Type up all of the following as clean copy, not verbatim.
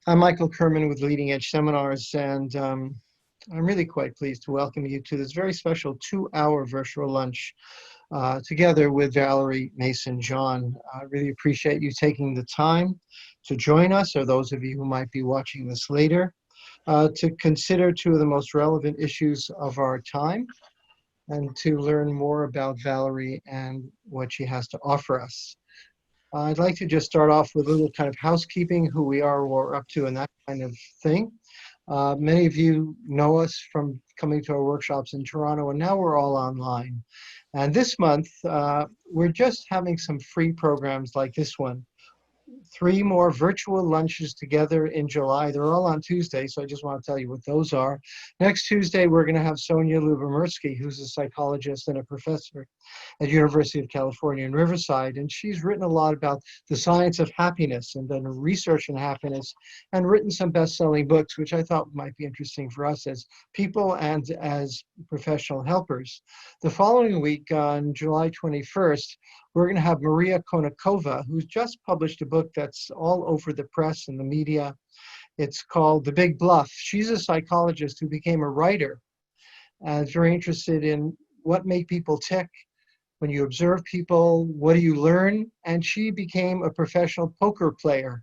I'm Michael Kerman with Leading Edge Seminars, and I'm really quite pleased to welcome you to this very special 2-hour virtual lunch together with Valerie Mason John. I really appreciate you taking the time to join us, or those of you who might be watching this later, to consider two of the most relevant issues of our time and to learn more about Valerie and what she has to offer us. I'd like to just start off with a little kind of housekeeping, who we are, what we're up to, and that kind of thing. Many of you know us from coming to our workshops in Toronto, and now we're all online. And this month, we're just having some free programs like this one. 3 more virtual lunches together in July. They're all on Tuesday, so I just want to tell you what those are. Next Tuesday, we're going to have Sonia Lubomirsky, who's a psychologist and a professor at University of California in Riverside, and she's written a lot about the science of happiness and done research in happiness and written some best-selling books, which I thought might be interesting for us as people and as professional helpers. The following week, on July 21st, we're going to have Maria Konnikova, who's just published a book that's all over the press and the media. It's called The Big Bluff. She's a psychologist who became a writer and is very interested in what make people tick. When you observe people, what do you learn? And she became a professional poker player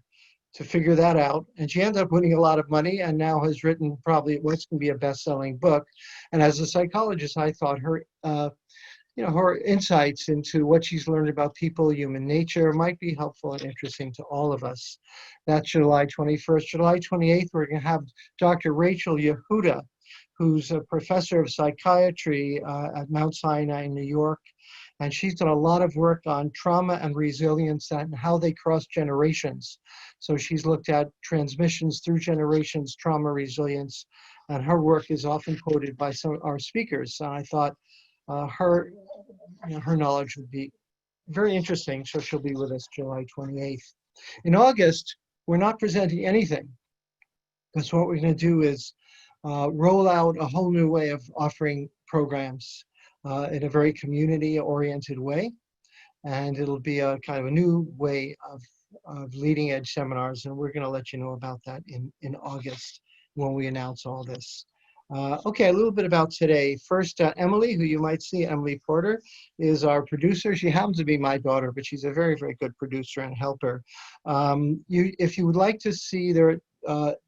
to figure that out. And she ended up winning a lot of money and now has written probably what's going to be a best-selling book. And as a psychologist, I thought her her insights into what she's learned about people, human nature, might be helpful and interesting to all of us. That's July 21st. July 28th, we're going to have Dr. Rachel Yehuda, who's a professor of psychiatry at Mount Sinai in New York. And she's done a lot of work on trauma and resilience and how they cross generations. So she's looked at transmissions through generations, trauma, resilience, and her work is often quoted by some of our speakers. And I thought her knowledge would be very interesting, so she'll be with us July 28th. In August, we're not presenting anything, because what we're going to do is roll out a whole new way of offering programs in a very community-oriented way, and it'll be a kind of a new way of leading edge seminars, and we're going to let you know about that in August when we announce all this. Okay, a little bit about today. First, Emily, who you might see, Emily Porter, is our producer. She happens to be my daughter, but she's a very, very good producer and helper. If you would like to see the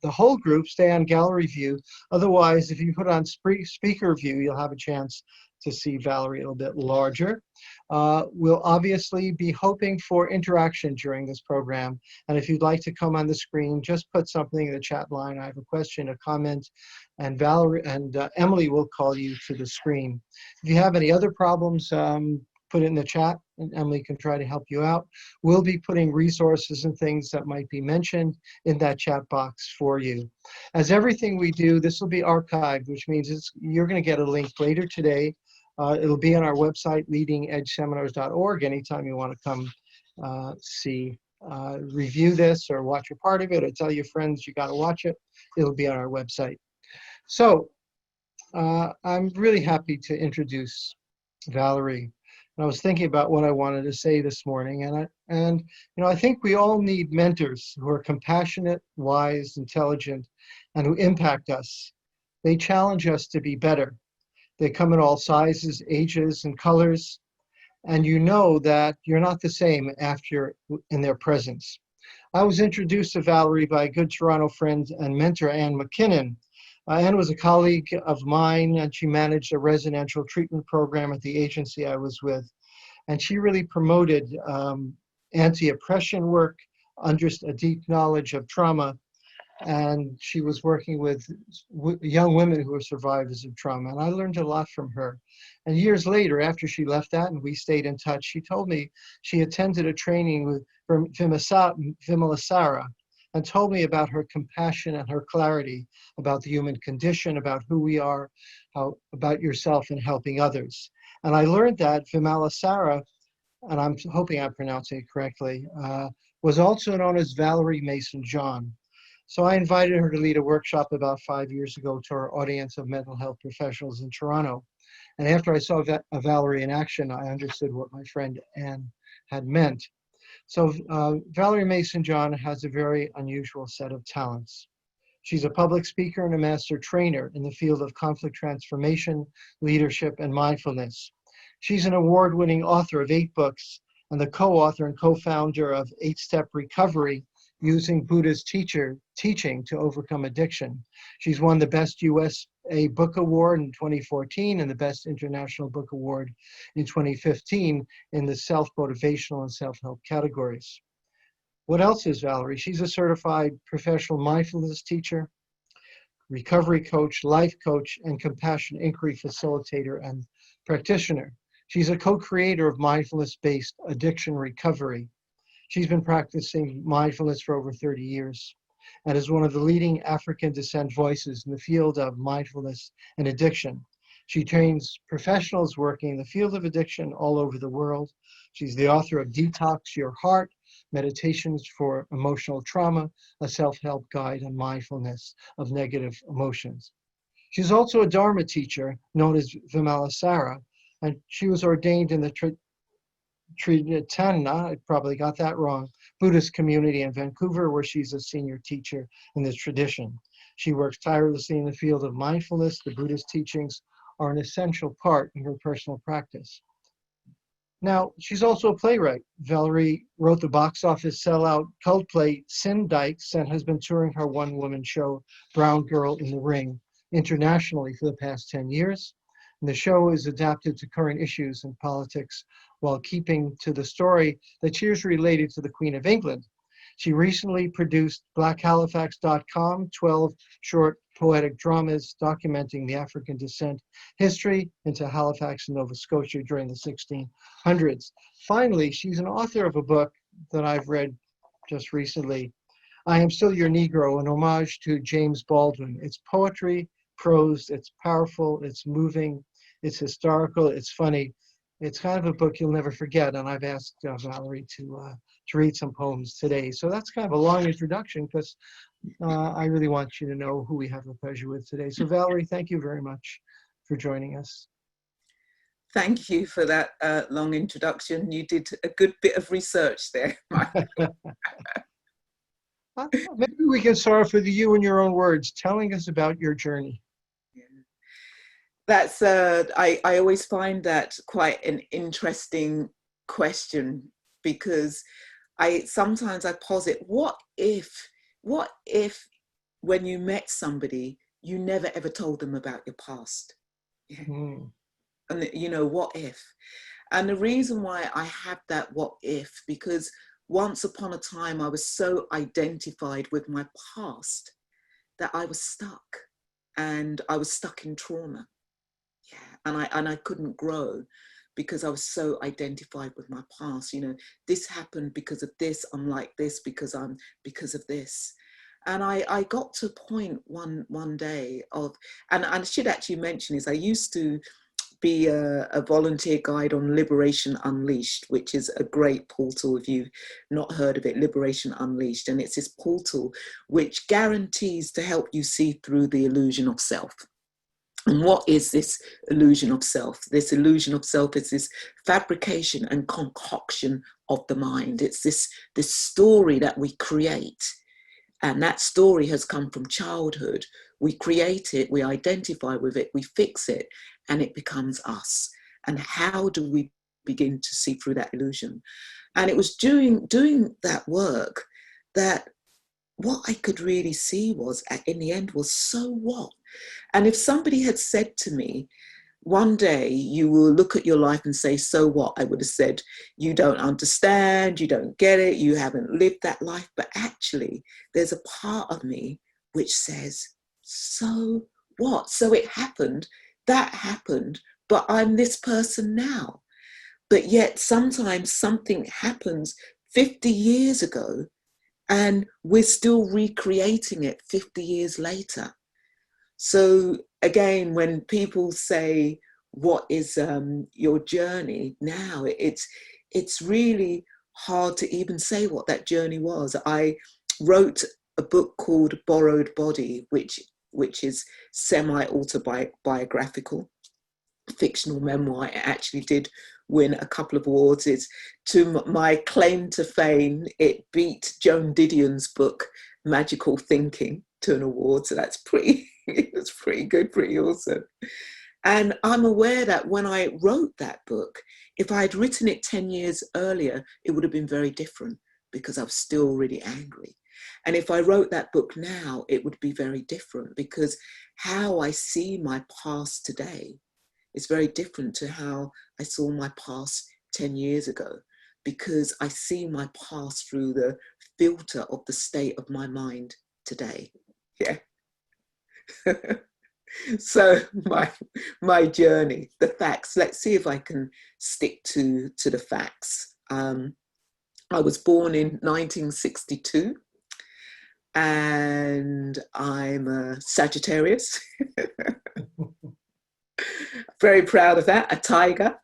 whole group, stay on gallery view. Otherwise, if you put on speaker view, you'll have a chance to see Valerie a little bit larger. We'll obviously be hoping for interaction during this program. And if you'd like to come on the screen, just put something in the chat line. I have a question, a comment, and Valerie and Emily will call you to the screen. If you have any other problems, put it in the chat and Emily can try to help you out. We'll be putting resources and things that might be mentioned in that chat box for you. As everything we do, this will be archived, which means you're going to get a link later today. It'll be on our website, leadingedgeseminars.org. Anytime you want to come review this or watch a part of it or tell your friends you got to watch it, it'll be on our website. So I'm really happy to introduce Valerie. And I was thinking about what I wanted to say this morning, and I think we all need mentors who are compassionate, wise, intelligent, and who impact us. They challenge us to be better. They come in all sizes, ages, and colors, and you know that you're not the same after you're in their presence. I was introduced to Valerie by a good Toronto friend and mentor, Anne McKinnon. Anne was a colleague of mine, and she managed a residential treatment program at the agency I was with. And she really promoted anti-oppression work, under a deep knowledge of trauma, and she was working with young women who were survivors of trauma. And I learned a lot from her. And years later, after she left that and we stayed in touch, she told me she attended a training with Vimalasara and told me about her compassion and her clarity about the human condition, about who we are, about yourself and helping others. And I learned that Vimalasara, and I'm hoping I'm pronouncing it correctly, was also known as Valerie Mason John. So I invited her to lead a workshop about 5 years ago to our audience of mental health professionals in Toronto. And after I saw Valerie in action, I understood what my friend Anne had meant. So Valerie Mason-John has a very unusual set of talents. She's a public speaker and a master trainer in the field of conflict transformation, leadership, and mindfulness. She's an award-winning author of 8 books and the co-author and co-founder of 8-Step Recovery, using Buddha's teaching to overcome addiction. She's won the Best USA Book Award in 2014 and the Best International Book Award in 2015 in the self-motivational and self-help categories. What else is Valerie? She's a certified professional mindfulness teacher, recovery coach, life coach, and compassion inquiry facilitator and practitioner. She's a co-creator of mindfulness-based addiction recovery. She's been practicing mindfulness for over 30 years and is one of the leading African descent voices in the field of mindfulness and addiction. She trains professionals working in the field of addiction all over the world. She's the author of Detox Your Heart, Meditations for Emotional Trauma, a self-help guide on mindfulness of negative emotions. She's also a Dharma teacher known as Vimalasara, and she was ordained in the Triratana, I probably got that wrong, Buddhist community in Vancouver, where she's a senior teacher in this tradition. She works tirelessly in the field of mindfulness. The Buddhist teachings are an essential part in her personal practice. Now, she's also a playwright. Valerie wrote the box office sellout cult play Sin Dykes and has been touring her one-woman show, Brown Girl in the Ring, internationally for the past 10 years. And the show is adapted to current issues in politics while keeping to the story that she is related to the Queen of England. She recently produced blackhalifax.com, 12 short poetic dramas documenting the African descent history into Halifax and Nova Scotia during the 1600s. Finally, she's an author of a book that I've read just recently, I Am Still Your Negro, an homage to James Baldwin. It's poetry, prose, it's powerful, it's moving, it's historical, it's funny. It's kind of a book you'll never forget, and I've asked Valerie to read some poems today. So that's kind of a long introduction because I really want you to know who we have the pleasure with today. So Valerie, thank you very much for joining us. Thank you for that long introduction. You did a good bit of research there, Mike. Maybe we can start with you in your own words, telling us about your journey. That's I always find that quite an interesting question, because sometimes I posit, what if when you met somebody you never ever told them about your past? And you know, what if? And the reason why I have that what if, because once upon a time I was so identified with my past that I was stuck, and I was stuck in trauma. And I couldn't grow because I was so identified with my past. You know, this happened because of this, I'm like this because of this. And I got to a point one day of, and I should actually mention is I used to be a volunteer guide on Liberation Unleashed, which is a great portal if you've not heard of it, Liberation Unleashed. And it's this portal which guarantees to help you see through the illusion of self. And what is this illusion of self? This illusion of self is this fabrication and concoction of the mind. It's this story that we create. And that story has come from childhood. We create it, we identify with it, we fix it, and it becomes us. And how do we begin to see through that illusion? And it was doing that work that what I could really see was, in the end, was so what? And if somebody had said to me, one day you will look at your life and say, so what? I would have said, you don't understand, you don't get it, you haven't lived that life. But actually, there's a part of me which says, so what? So it happened, that happened, but I'm this person now. But yet sometimes something happens 50 years ago and we're still recreating it 50 years later. So again, when people say, what is your journey now? It's really hard to even say what that journey was. I wrote a book called Borrowed Body, which is semi-autobiographical, fictional memoir. It actually did win a couple of awards. It's, to my claim to fame, it beat Joan Didion's book, Magical Thinking, to an award. So that's pretty, it's pretty good, pretty awesome. And I'm aware that when I wrote that book, if I had written it 10 years earlier, it would have been very different, because I was still really angry. And if I wrote that book now, it would be very different, because how I see my past today is very different to how I saw my past 10 years ago, because I see my past through the filter of the state of my mind today. Yeah. So my journey, the facts, let's see if I can stick to the facts. I was born in 1962, and I'm a Sagittarius. Very proud of that, a tiger.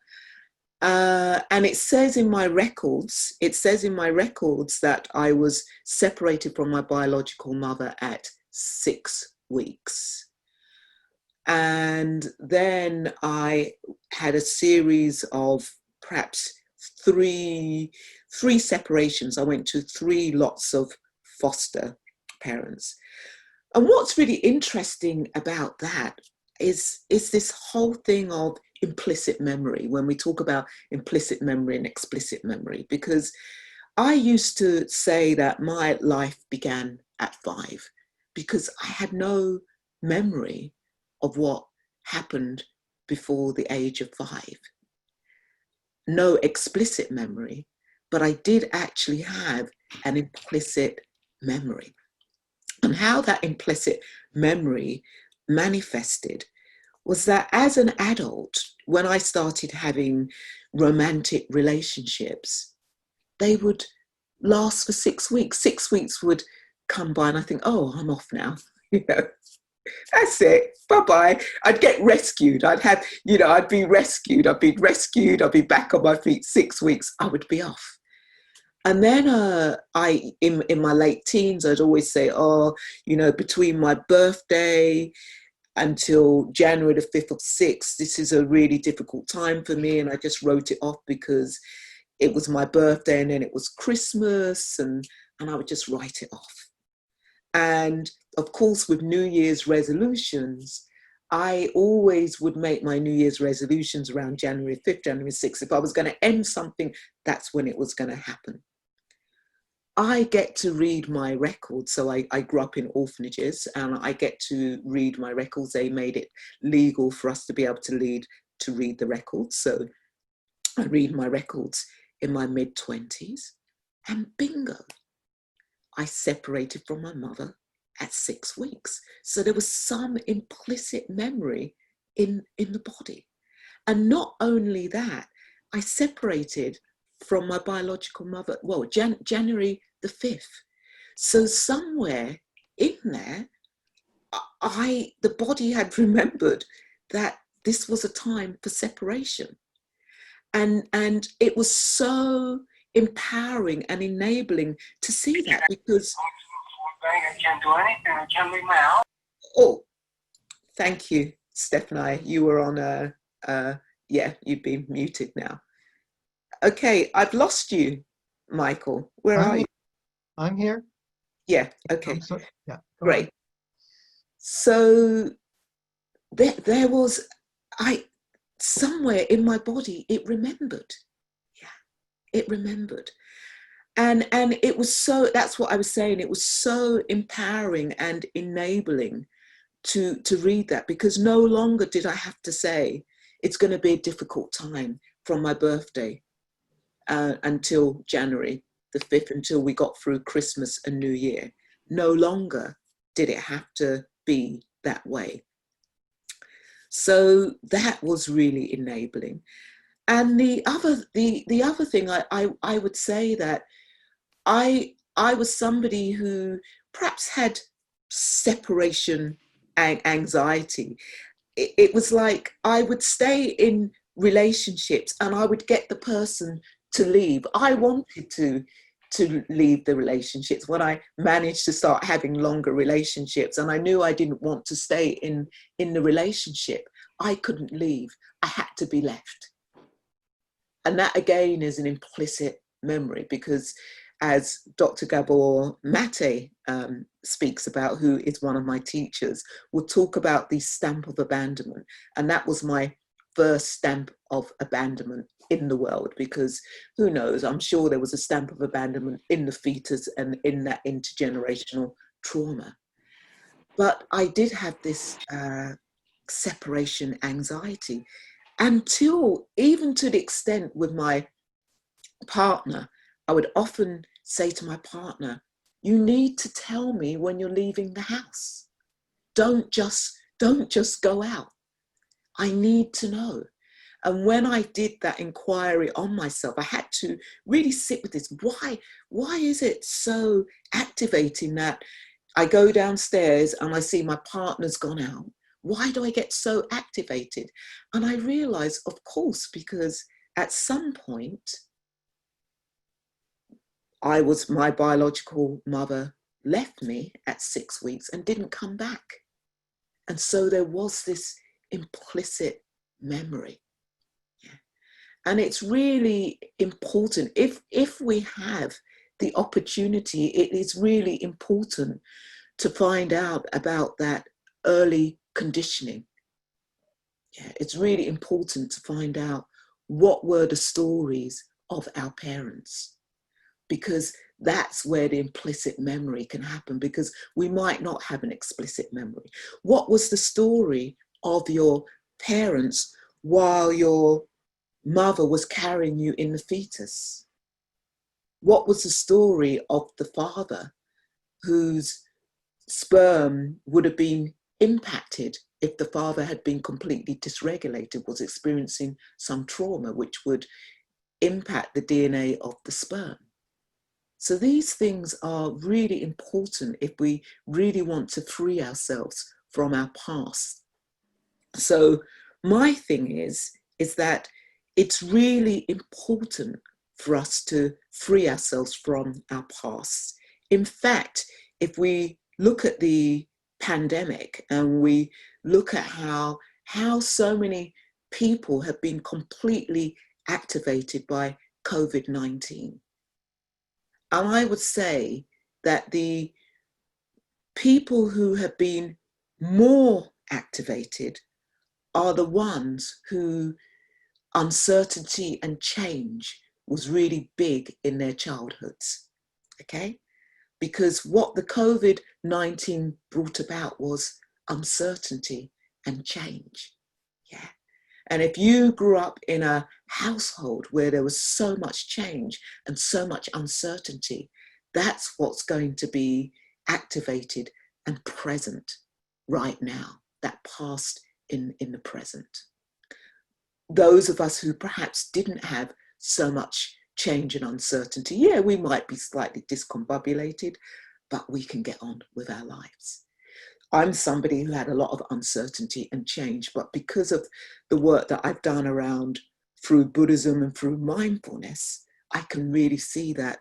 And it says in my records, that I was separated from my biological mother at 6 weeks. And then I had a series of perhaps three separations. I went to 3 lots of foster parents. And what's really interesting about that is this whole thing of implicit memory, when we talk about implicit memory and explicit memory, because I used to say that my life began at 5, because I had no memory of what happened before the age of 5. No explicit memory, but I did actually have an implicit memory. And how that implicit memory manifested was that as an adult, when I started having romantic relationships, they would last for 6 weeks. 6 weeks would come by and I think, oh, I'm off now. You know, that's it, bye-bye. I'd get rescued. I'd be rescued. I'd be back on my feet. 6 weeks, I would be off. And then in my late teens, I'd always say, oh, you know, between my birthday until January the 5th or 6th, this is a really difficult time for me. And I just wrote it off because it was my birthday and then it was Christmas, and I would just write it off. And of course, with New Year's resolutions, I always would make my New Year's resolutions around January 5th, January 6th. If I was going to end something, that's when it was going to happen. I get to read my records. So I grew up in orphanages, and I get to read my records. They made it legal for us to be able to read the records. So I read my records in my mid-20s, and bingo, I separated from my mother at 6 weeks. So there was some implicit memory in the body. And not only that, I separated from my biological mother, well, January the 5th. So somewhere in there, the body had remembered that this was a time for separation. And it was so empowering and enabling to see that, because I can't do anything. I can't leave my house. Oh, thank you, Stefania. You were on yeah, you've been muted now. Okay, I've lost you, Michael. Where are you? I'm here. Yeah, okay. Yeah. Great. So there was, somewhere in my body, it remembered. Yeah, it remembered. And it was so, that's what I was saying, it was so empowering and enabling to read that, because no longer did I have to say, it's going to be a difficult time from my birthday until January the 5th, until we got through Christmas and New Year. No longer did it have to be that way. So that was really enabling. And the other thing I would say that I was somebody who perhaps had separation anxiety. It was like I would stay in relationships and I would get the person to leave. I wanted to leave the relationships when I managed to start having longer relationships, and I knew I didn't want to stay in the relationship. I couldn't leave. I had to be left. And that again is an implicit memory, because as Dr. Gabor Mate speaks about, who is one of my teachers, will talk about the stamp of abandonment. And that was my first stamp of abandonment in the world, because who knows, I'm sure there was a stamp of abandonment in the fetus and in that intergenerational trauma. But I did have this separation anxiety, until, even to the extent with my partner, I would often say to my partner, you need to tell me when you're leaving the house. Don't just go out. I need to know. And when I did that inquiry on myself, I had to really sit with this. Why is it so activating that I go downstairs and I see my partner's gone out? Why do I get so activated? And I realized, of course, because at some point, my biological mother left me at 6 weeks and didn't come back. And so there was this implicit memory. Yeah. And it's really important, if we have the opportunity, it is really important to find out about that early conditioning. Yeah, it's really important to find out what were the stories of our parents, because that's where the implicit memory can happen, because we might not have an explicit memory. What was the story of your parents while your mother was carrying you in the fetus? What was the story of the father whose sperm would have been impacted if the father had been completely dysregulated, was experiencing some trauma which would impact the DNA of the sperm? So these things are really important if we really want to free ourselves from our past. So my thing is that it's really important for us to free ourselves from our past. In fact, if we look at the pandemic and we look at how so many people have been completely activated by COVID-19, and I would say that the people who have been more activated are the ones who uncertainty and change was really big in their childhoods, okay? Because what the COVID-19 brought about was uncertainty and change, yeah? And if you grew up in a household where there was so much change and so much uncertainty, that's what's going to be activated and present right now, that past in the present. Those of us who perhaps didn't have so much change and uncertainty, yeah, we might be slightly discombobulated, but we can get on with our lives. I'm somebody who had a lot of uncertainty and change, but because of the work that I've done around through Buddhism and through mindfulness, I can really see that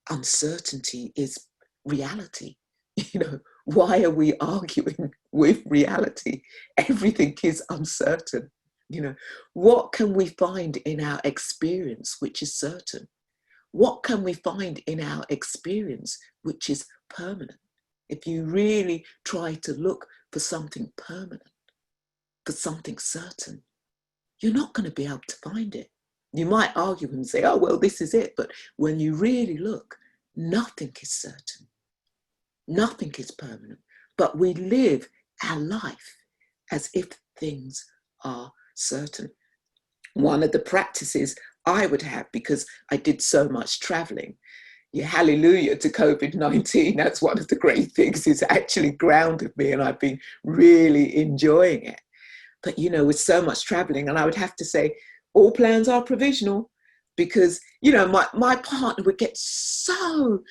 uncertainty is reality. You know, why are we arguing with reality? Everything is uncertain. You know, what can we find in our experience which is certain? What can we find in our experience which is permanent? If you really try to look for something permanent, for something certain, you're not going to be able to find it. You might argue and say, oh, well, this is it. But when you really look, nothing is certain. Nothing is permanent. But we live our life as if things are certain. One of the practices I would have, because I did so much traveling, yeah, hallelujah to COVID-19. That's one of the great things, it's actually grounded me and I've been really enjoying it. But you know, with so much traveling, and I would have to say, all plans are provisional, because, you know, my partner would get so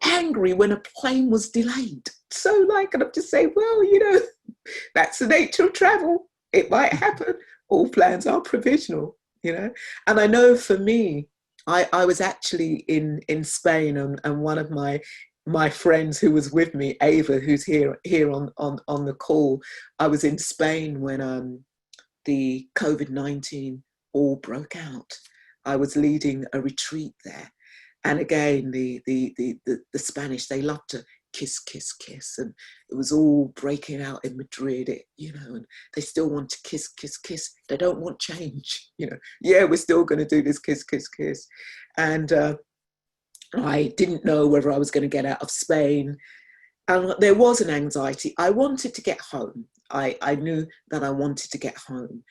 angry when a plane was delayed. So like, and I'd just say, well, you know, that's the nature of travel. It might happen. All plans are provisional, you know. And I know for me, I was actually in Spain, and one of my friends who was with me, Ava, who's here on the call, I was in Spain when the COVID-19 all broke out. I was leading a retreat there. And again, the Spanish, they love to kiss, kiss, kiss. And it was all breaking out in Madrid, and they still want to kiss, kiss, kiss. They don't want change, Yeah, we're still going to do this kiss, kiss, kiss. And I didn't know whether I was going to get out of Spain. And there was an anxiety. I wanted to get home. I knew that I wanted to get home.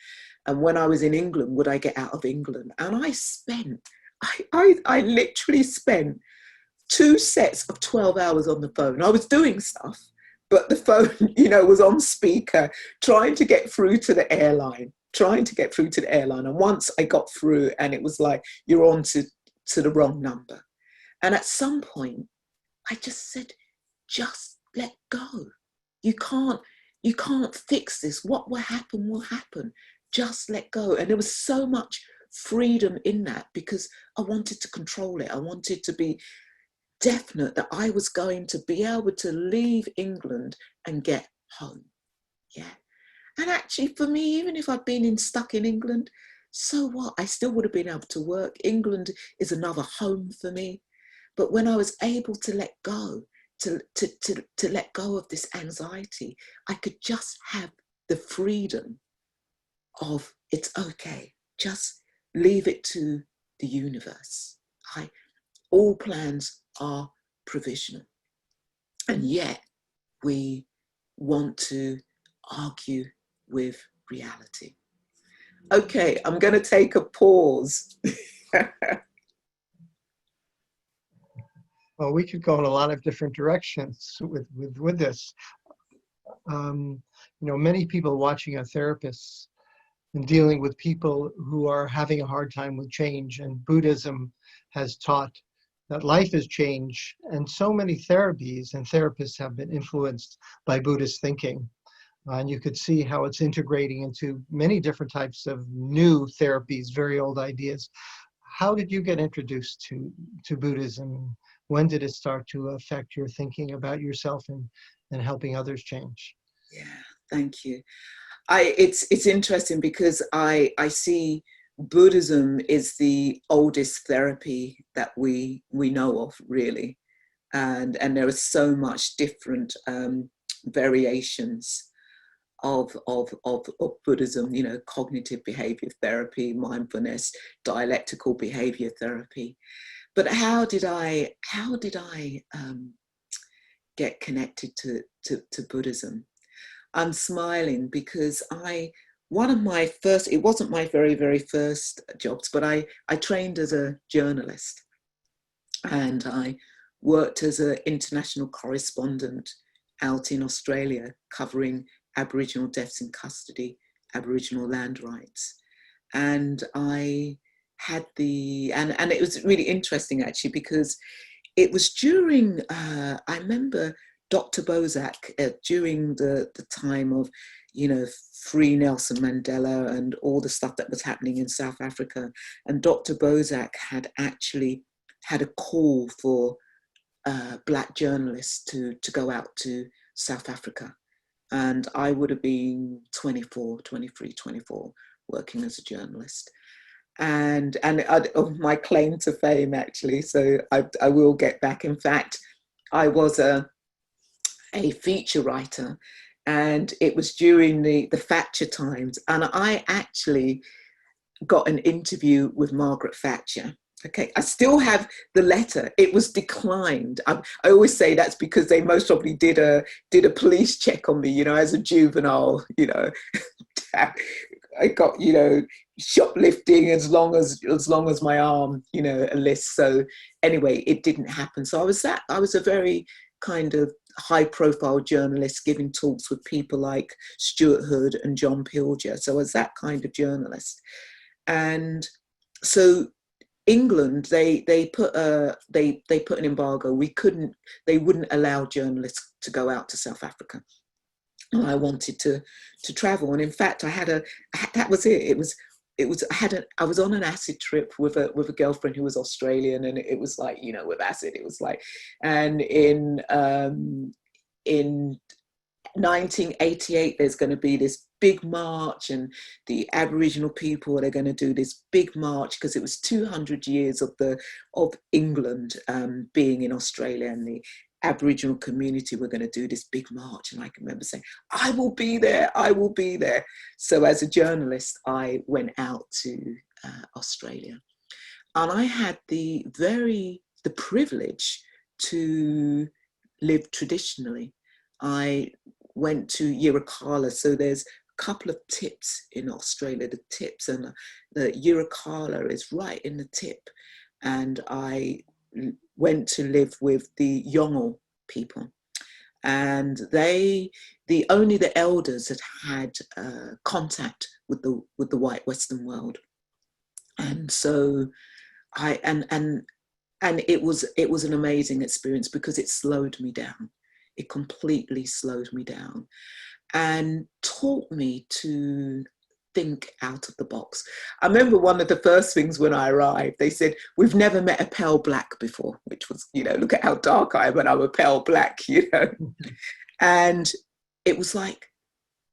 And when I was in England, would I get out of England? And I literally spent 2 sets of 12 hours on the phone. I was doing stuff, but the phone, was on speaker, trying to get through to the airline. And once I got through, and it was like, you're on to the wrong number. And at some point, I just said, just let go. You can't fix this. What will happen will happen. Just let go. And there was so much freedom in that, because I wanted to control it. I wanted to be definite that I was going to be able to leave England and get home. Yeah. And actually for me, even if I'd been stuck in England, so what? I still would have been able to work. England is another home for me. But when I was able to let go, to let go of this anxiety, I could just have the freedom of, it's okay, just leave it to the universe. All plans are provisional. And yet we want to argue with reality. Okay, I'm going to take a pause. Well, we could go in a lot of different directions with this. Many people watching are therapists and dealing with people who are having a hard time with change. And Buddhism has taught that life is change. And so many therapies and therapists have been influenced by Buddhist thinking. And you could see how it's integrating into many different types of new therapies, very old ideas. How did you get introduced to Buddhism? When did it start to affect your thinking about yourself and helping others change? Yeah, thank you. It's interesting because I see Buddhism is the oldest therapy that we know of, really. And there are so much different variations of Buddhism, cognitive behavior therapy, mindfulness, dialectical behavior therapy. But how did I get connected to Buddhism? I'm smiling because it wasn't my very, very first jobs, but I trained as a journalist, and I worked as an international correspondent out in Australia, covering Aboriginal deaths in custody, Aboriginal land rights. And I had and it was really interesting actually, because it was during, I remember Dr. Bozak, during the time of, Free Nelson Mandela and all the stuff that was happening in South Africa. And Dr. Bozak had actually had a call for Black journalists to go out to South Africa. And I would have been 24, working as a journalist. And my claim to fame, actually, so I will get back. In fact, I was a feature writer, and it was during the Thatcher times, and I actually got an interview with Margaret Thatcher. Okay, I still have the letter. It was declined. I always say that's because they most probably did a police check on me, as a juvenile, I got, shoplifting as long as my arm, a list. So anyway, it didn't happen. So I was a very kind of high profile journalist, giving talks with people like Stuart Hood and John Pilger. So I was that kind of journalist. And so England, they put an embargo. They wouldn't allow journalists to go out to South Africa. And I wanted to travel. And in fact, that was it. I was on an acid trip with a girlfriend who was Australian, and it was like, with acid, it was like, and in 1988, there's going to be this big march, and the Aboriginal people are going to do this big march because it was 200 years of England being in Australia, and the Aboriginal community were going to do this big march. And I can remember saying, I will be there, I will be there. So as a journalist, I went out to Australia, and I had the privilege to live traditionally. I went to Yirrkala, so there's a couple of tips in Australia, the tips, and the Yirrkala is right in the tip. And I went to live with the Yolngu people, and only the elders had contact with the white Western world. And so it was an amazing experience because it slowed me down. It completely slowed me down and taught me to think out of the box. I remember one of the first things when I arrived, they said, we've never met a pale black before, which was, look at how dark I am and I'm a pale black, And it was like,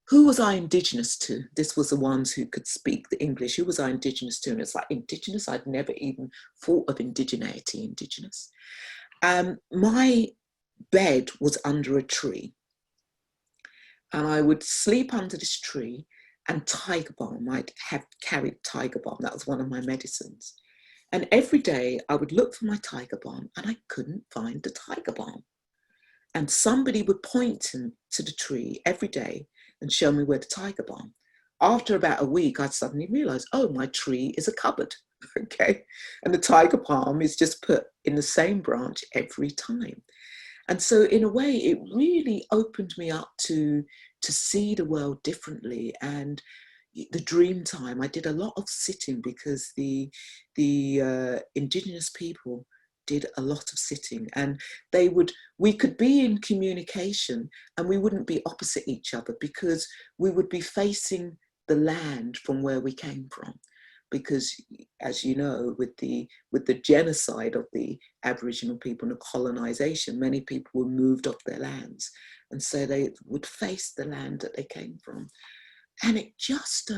who was I indigenous to? This was the ones who could speak the English. Who was I indigenous to? And it's like, indigenous? I'd never even thought of indigeneity, indigenous. My bed was under a tree, and I would sleep under this tree, and tiger balm, I'd have carried tiger balm. That was one of my medicines. And every day I would look for my tiger balm, and I couldn't find the tiger balm. And somebody would point to the tree every day and show me where the tiger balm. After about a week, I'd suddenly realize, oh, my tree is a cupboard, okay? And the tiger balm is just put in the same branch every time. And so in a way, it really opened me up to see the world differently. And the dream time, I did a lot of sitting because the indigenous people did a lot of sitting, and we could be in communication and we wouldn't be opposite each other because we would be facing the land from where we came from. Because, as you know, with the genocide of the Aboriginal people and the colonization, many people were moved off their lands, and so they would face the land that they came from. And it just,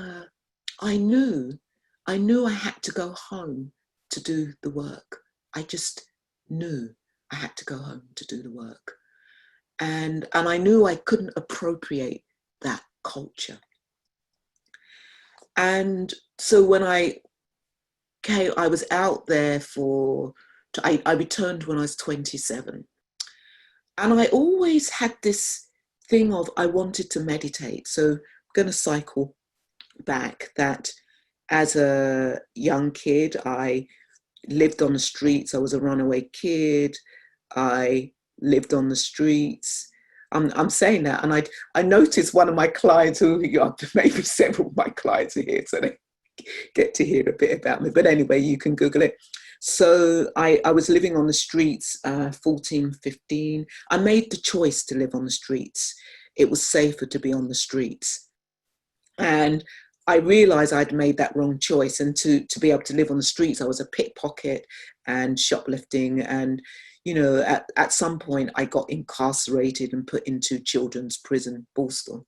I knew I had to go home to do the work. I just knew I had to go home to do the work. And I knew I couldn't appropriate that culture. And so when I was out there I returned when I was 27. And I always had this thing of I wanted to meditate. So I'm going to cycle back that as a young kid, I lived on the streets. I was a runaway kid. I lived on the streets. I'm saying that, and I noticed one of my clients, maybe several of my clients are here, so they get to hear a bit about me. But anyway, you can Google it. So I was living on the streets, 14, 15. I made the choice to live on the streets. It was safer to be on the streets. And I realized I'd made that wrong choice. And to be able to live on the streets, I was a pickpocket and shoplifting. And, at some point I got incarcerated and put into children's prison, Borstal.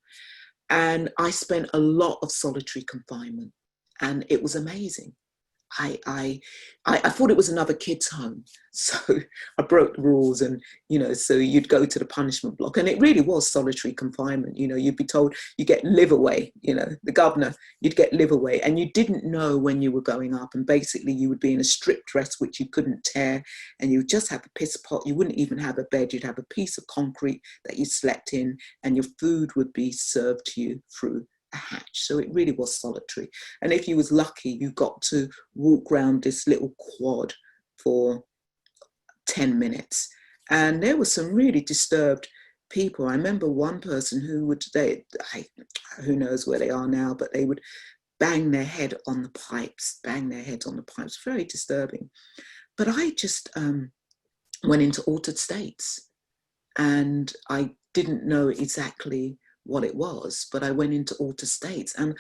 And I spent a lot of solitary confinement, and it was amazing. I thought it was another kid's home. So I broke the rules, and, so you'd go to the punishment block, and it really was solitary confinement. You'd be told you get live away, the governor, you'd get live away, and you didn't know when you were going up. And basically you would be in a strip dress, which you couldn't tear, and you would just have a piss pot. You wouldn't even have a bed. You'd have a piece of concrete that you slept in, and your food would be served to you through a hatch. So it really was solitary. And if you was lucky, you got to walk around this little quad for 10 minutes. And there were some really disturbed people. I remember one person who who knows where they are now, but they would bang their head on the pipes, very disturbing. But I just went into altered states, and I didn't know exactly what it was, but I went into altered states, and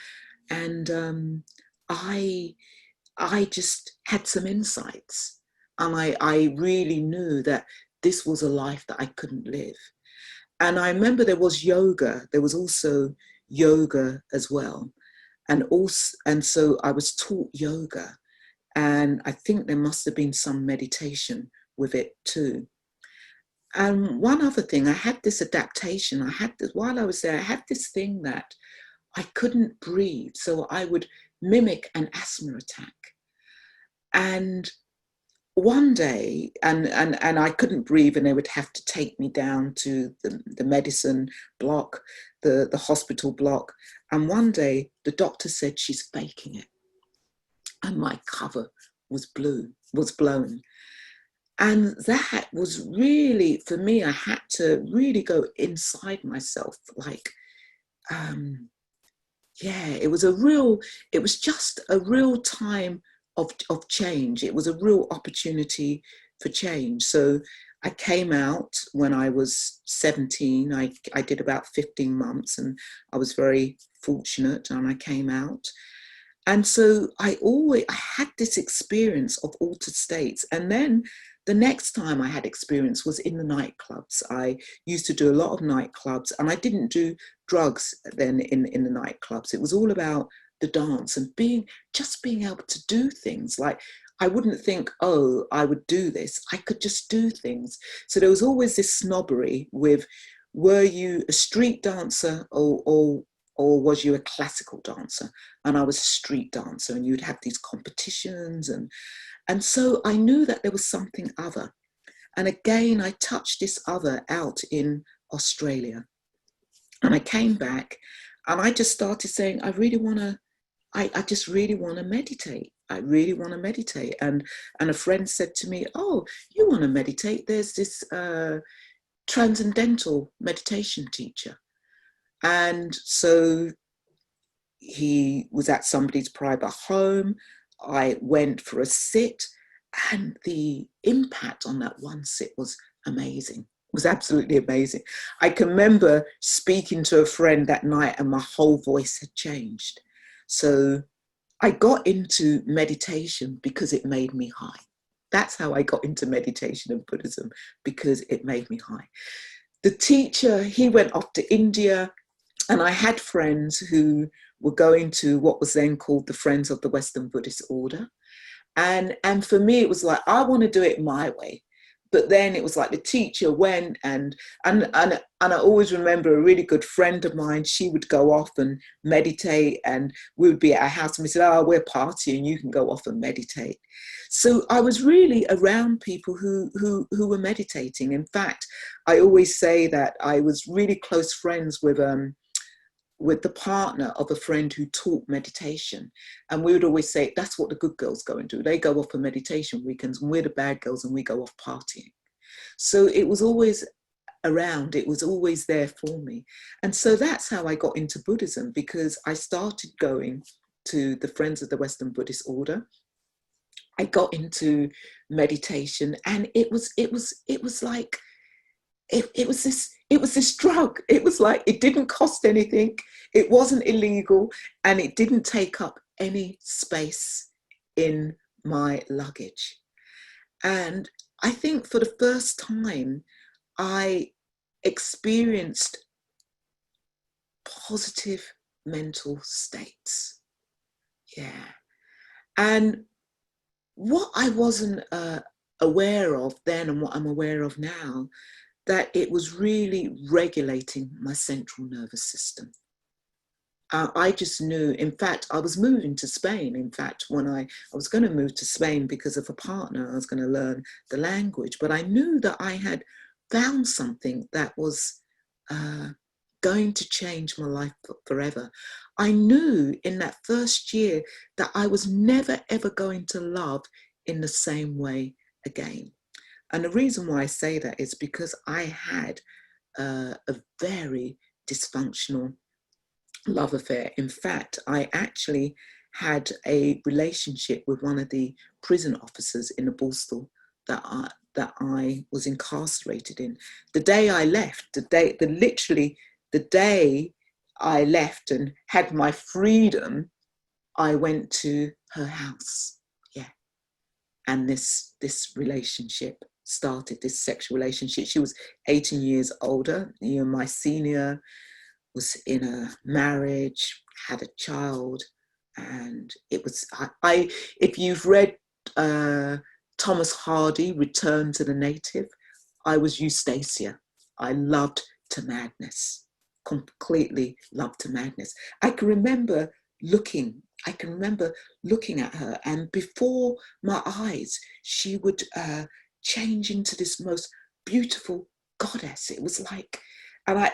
I just had some insights, and I really knew that this was a life that I couldn't live. And I remember there was yoga. There was also yoga as well. And so I was taught yoga. And I think there must have been some meditation with it too. And one other thing, I had this adaptation. While I was there, I had this thing that I couldn't breathe. So I would mimic an asthma attack. And one day, and I couldn't breathe, and they would have to take me down to the medicine block, the hospital block. And one day the doctor said, she's faking it. And my cover was blown. And that was really, for me, I had to really go inside myself. Like, yeah, it was just a real time of change. It was a real opportunity for change. So I came out when I was 17. I did about 15 months, and I was very fortunate, and I came out. And so I had this experience of altered states. And then the next time I had experience was in the nightclubs. I used to do a lot of nightclubs, and I didn't do drugs then in the nightclubs. It was all about the dance and just being able to do things. Like, I wouldn't think, oh, I would do this. I could just do things. So there was always this snobbery with, were you a street dancer or was you a classical dancer? And I was a street dancer, and you'd have these competitions. And so I knew that there was something other. And again, I touched this other out in Australia. And I came back, and I just started saying, I just really want to meditate. I really want to meditate. And a friend said to me, oh, you want to meditate? There's this transcendental meditation teacher. And so he was at somebody's private home. I went for a sit, and the impact on that one sit was amazing. It was absolutely amazing. I can remember speaking to a friend that night, and my whole voice had changed. So I got into meditation because it made me high. That's how I got into meditation and Buddhism, because it made me high. The teacher, he went off to India. And I had friends who were going to what was then called the Friends of the Western Buddhist Order. And for me, it was like, I want to do it my way. But then it was like the teacher went, and I always remember a really good friend of mine, she would go off and meditate, and we would be at our house, and we said, oh, we're partying, you can go off and meditate. So I was really around people who were meditating. In fact, I always say that I was really close friends with the partner of a friend who taught meditation. And we would always say, that's what the good girls go and do. They go off for meditation weekends, and we're the bad girls, and we go off partying. So it was always around, it was always there for me. And so that's how I got into Buddhism, because I started going to the Friends of the Western Buddhist Order. I got into meditation, and it was like, it was this drug. It was like, it didn't cost anything, it wasn't illegal, and it didn't take up any space in my luggage. And I think for the first time, I experienced positive mental states. Yeah. And what I wasn't aware of then, and what I'm aware of now, that it was really regulating my central nervous system. I just knew, in fact, I was moving to Spain. In fact, when I was going to move to Spain because of a partner, I was going to learn the language, but I knew that I had found something that was going to change my life forever. I knew in that first year that I was never, ever going to love in the same way again. And the reason why I say that is because I had a very dysfunctional love affair. In fact, I actually had a relationship with one of the prison officers in the Borstal that I was incarcerated in. The day I left, literally the day I left and had my freedom, I went to her house. Yeah. And this relationship started this sexual relationship. She was 18 years older. You know, my senior was in a marriage, had a child, and it was, if you've read Thomas Hardy, Return to the Native, I was Eustacia. I loved to madness, completely loved to madness. I can remember looking at her, and before my eyes, she would change into this most beautiful goddess. It was like, and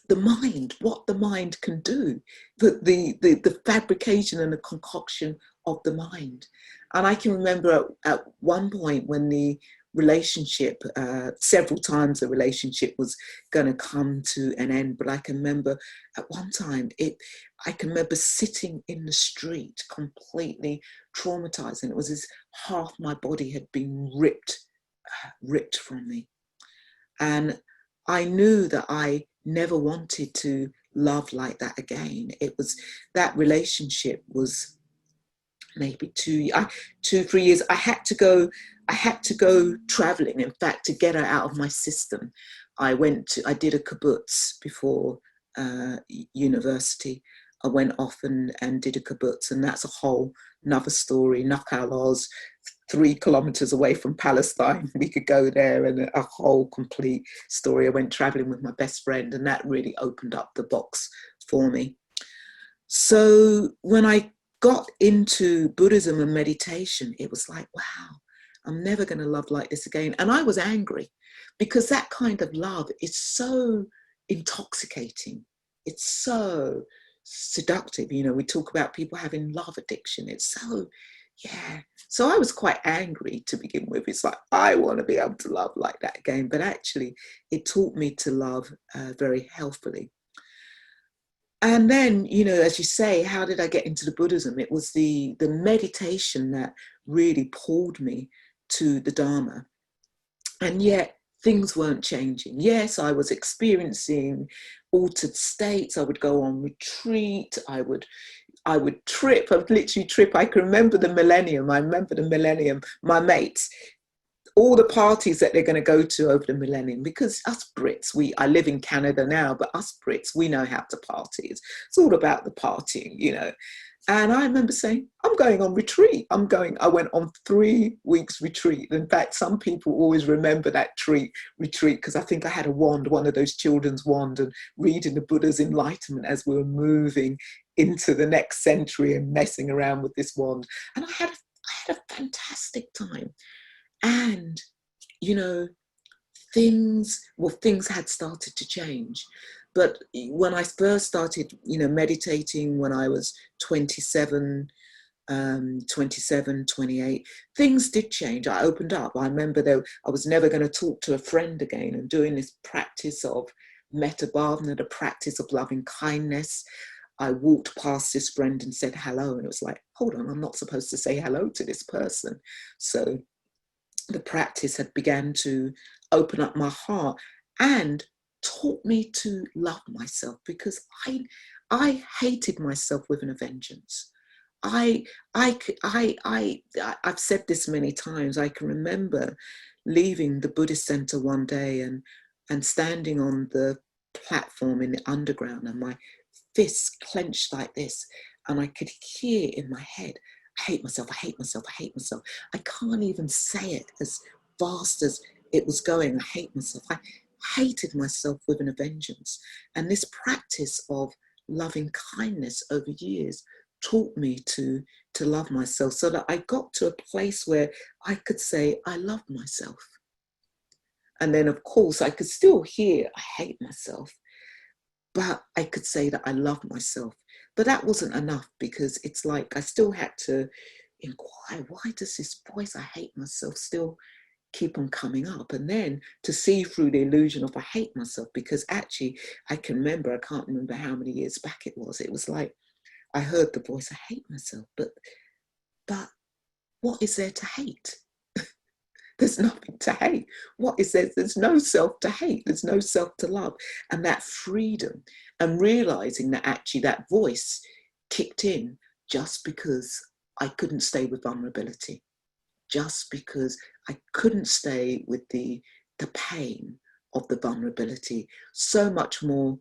the mind, what the mind can do, the fabrication and the concoction of the mind. And I can remember at one point when the relationship, several times the relationship was going to come to an end, but I can remember at one time, I can remember sitting in the street completely traumatized, and it was as half my body had been ripped from me. And I knew that I never wanted to love like that again. It was, that relationship was maybe 3 years. I had to go traveling. In fact, to get her out of my system, I did a kibbutz before university. I went off and did a kibbutz, and that's a whole another story. Nakalos, 3 kilometers away from Palestine. We could go there, and a whole complete story. I went traveling with my best friend, and that really opened up the box for me. So when I got into Buddhism and meditation, it was like, wow, I'm never going to love like this again. And I was angry, because that kind of love is so intoxicating. It's so seductive. You know, we talk about people having love addiction. It's so, yeah. So I was quite angry to begin with. It's like, I want to be able to love like that again. But actually, it taught me to love very healthily. And then, you know, as you say, how did I get into the Buddhism? It was the meditation that really pulled me to the Dharma. And yet things weren't changing. Yes, I was experiencing altered states. I would go on retreat. I would trip. I would literally trip. I can remember the millennium. My mates, all the parties that they're going to go to over the millennium, because us Brits, I live in Canada now, but us Brits, we know how to party. It's all about the partying, you know. And I remember saying, I'm going on retreat. I went on 3 weeks retreat. In fact, some people always remember that retreat, because I think I had a wand, one of those children's wand, and reading the Buddha's enlightenment as we were moving into the next century and messing around with this wand. And I had a fantastic time. And, you know, things had started to change. But when I first started, you know, meditating when I was 27, 28, things did change. I opened up. I remember I was never going to talk to a friend again, and doing this practice of metta bhavana, the practice of loving kindness. I walked past this friend and said hello, and it was like, hold on, I'm not supposed to say hello to this person. So the practice had began to open up my heart and taught me to love myself, because I hated myself with a vengeance. I've said this many times. I can remember leaving the Buddhist center one day and standing on the platform in the underground, and my fists clenched like this, and I could hear in my head, I hate myself, I hate myself, I hate myself. I can't even say it as fast as it was going. I hate myself. I hated myself with a vengeance. And this practice of loving kindness over years taught me to love myself, so that I got to a place where I could say, I love myself. And then, of course, I could still hear, I hate myself, but I could say that I love myself. But that wasn't enough, because it's like I still had to inquire, why does this voice, I hate myself, still keep on coming up? And then to see through the illusion of I hate myself, because actually I can remember, I can't remember how many years back it was like I heard the voice, I hate myself, but what is there to hate? There's nothing to hate. What is there? There's no self to hate. There's no self to love. And that freedom, and realizing that actually that voice kicked in just because I couldn't stay with vulnerability. just because I couldn't stay with the pain of the vulnerability. So much more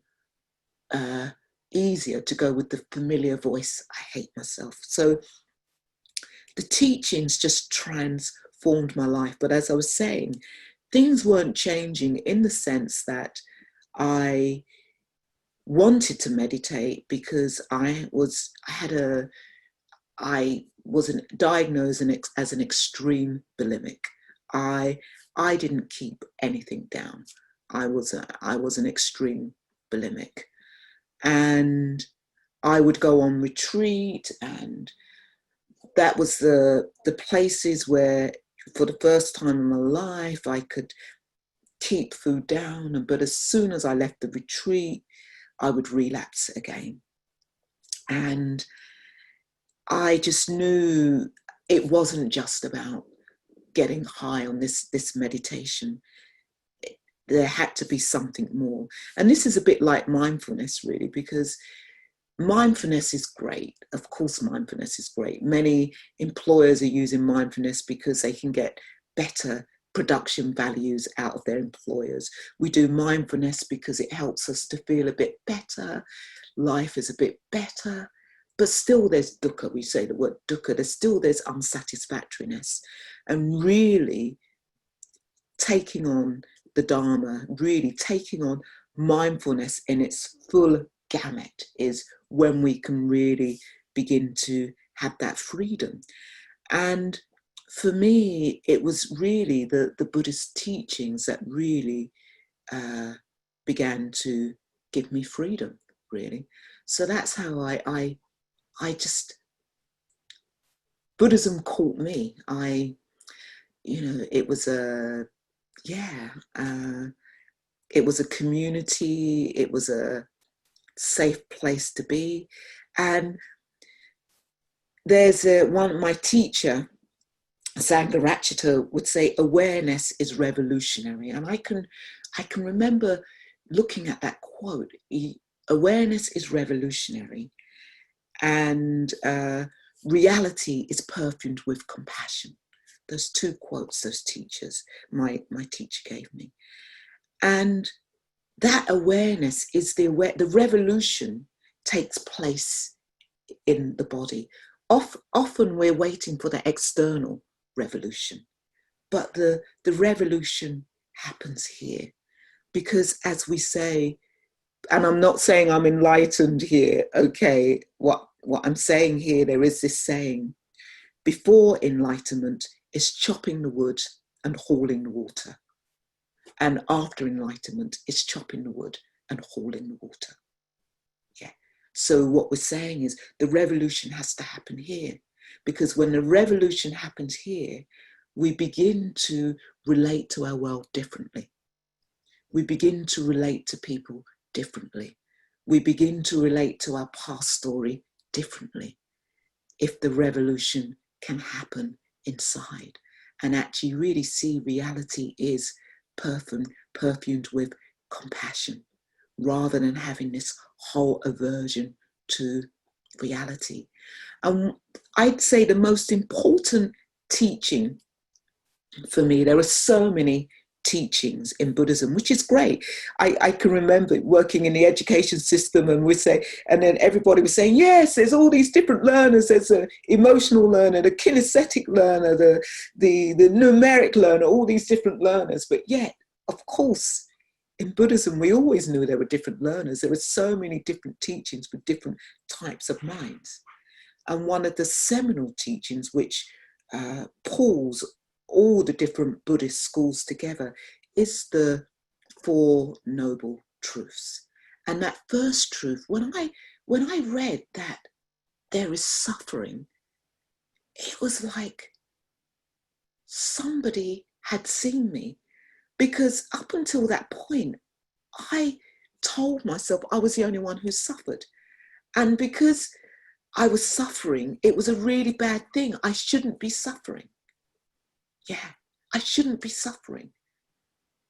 easier to go with the familiar voice, I hate myself. So the teachings just transformed my life. But as I was saying, things weren't changing in the sense that I wanted to meditate, because I was diagnosed as an extreme bulimic. I didn't keep anything down. I was an extreme bulimic, and I would go on retreat, and that was the places where, for the first time in my life, I could keep food down. But as soon as I left the retreat, I would relapse again. And I just knew it wasn't just about getting high on this meditation. There had to be something more. And this is a bit like mindfulness, really, because mindfulness is great. Of course, mindfulness is great. Many employers are using mindfulness because they can get better production values out of their employers. We do mindfulness because it helps us to feel a bit better. Life is a bit better. But still there's dukkha. We say the word dukkha. There's unsatisfactoriness. And really taking on the Dharma, really taking on mindfulness in its full gamut, is when we can really begin to have that freedom. And for me, it was really the Buddhist teachings that really began to give me freedom, really. So that's how I just, Buddhism caught me. It was it was a community, it was a safe place to be. And there's my teacher, Sangharakshita, would say awareness is revolutionary. And I can remember looking at that quote, awareness is revolutionary, and reality is perfumed with compassion. Those two quotes, those teachers, my teacher gave me. And that awareness is the revolution takes place in the body. Often we're waiting for the external revolution, but the revolution happens here. Because as we say, and I'm not saying I'm enlightened here, okay, what I'm saying here, there is this saying, before enlightenment is chopping the wood and hauling the water. And after enlightenment is chopping the wood and hauling the water. Yeah. So what we're saying is the revolution has to happen here, because when the revolution happens here, we begin to relate to our world differently. We begin to relate to people differently. We begin to relate to our past story differently, if the revolution can happen inside and actually really see reality is perfumed with compassion, rather than having this whole aversion to reality. And I'd say the most important teaching for me, there are so many teachings in Buddhism, which is great. I can remember working in the education system, and and then everybody was saying, yes, there's all these different learners. There's an emotional learner, the kinesthetic learner, the numeric learner, all these different learners. But yet, of course, in Buddhism, we always knew there were different learners. There were so many different teachings for different types of minds. And one of the seminal teachings, which pulls all the different Buddhist schools together, is the Four Noble Truths. And that first truth, when I read that there is suffering, it was like somebody had seen me, because up until that point, I told myself I was the only one who suffered. And because I was suffering, it was a really bad thing. I shouldn't be suffering. Yeah, I shouldn't be suffering.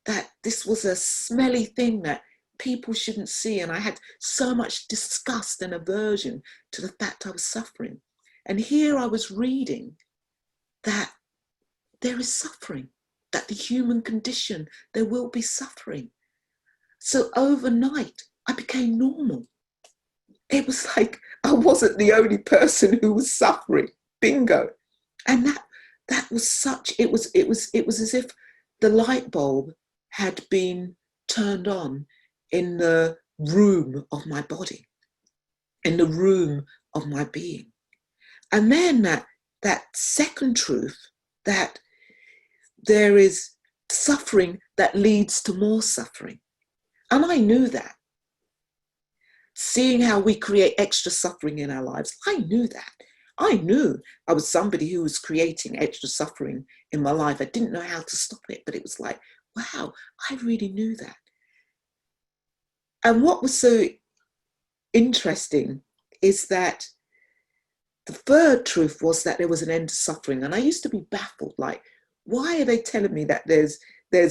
That this was a smelly thing that people shouldn't see. And I had so much disgust and aversion to the fact I was suffering. And here I was reading that there is suffering, that the human condition, there will be suffering. So overnight, I became normal. It was like I wasn't the only person who was suffering. Bingo. And that was such, it was as if the light bulb had been turned on in the room of my body, in the room of my being. And then that second truth, that there is suffering that leads to more suffering. And I knew that. Seeing how we create extra suffering in our lives, I knew that. I knew I was somebody who was creating extra suffering in my life. I didn't know how to stop it, but it was like, wow, I really knew that. And what was so interesting is that the third truth was that there was an end to suffering. And I used to be baffled, like, why are they telling me that there's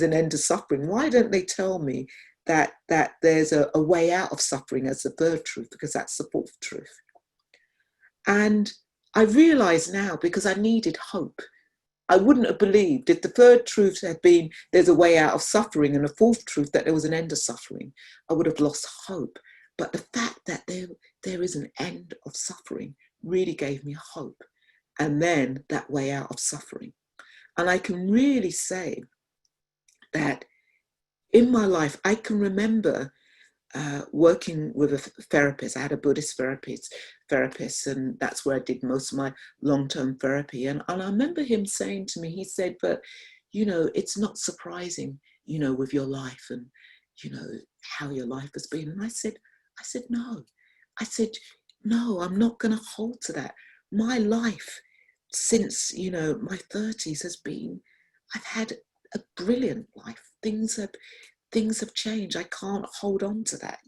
an end to suffering? Why don't they tell me that there's a way out of suffering as the third truth, because that's the fourth truth? And I realize now, because I needed hope. I wouldn't have believed if the third truth had been there's a way out of suffering, and the fourth truth that there was an end to suffering, I would have lost hope. But the fact that there is an end of suffering really gave me hope. And then that way out of suffering. And I can really say that in my life, I can remember working with a therapist. I had a Buddhist therapist, and that's where I did most of my long-term therapy. And I remember him saying to me, he said, but, it's not surprising, with your life and, how your life has been. And I said, no. I said, no, I'm not going to hold to that. My life since, my 30s has been, I've had a brilliant life. Things have changed. I can't hold on to that.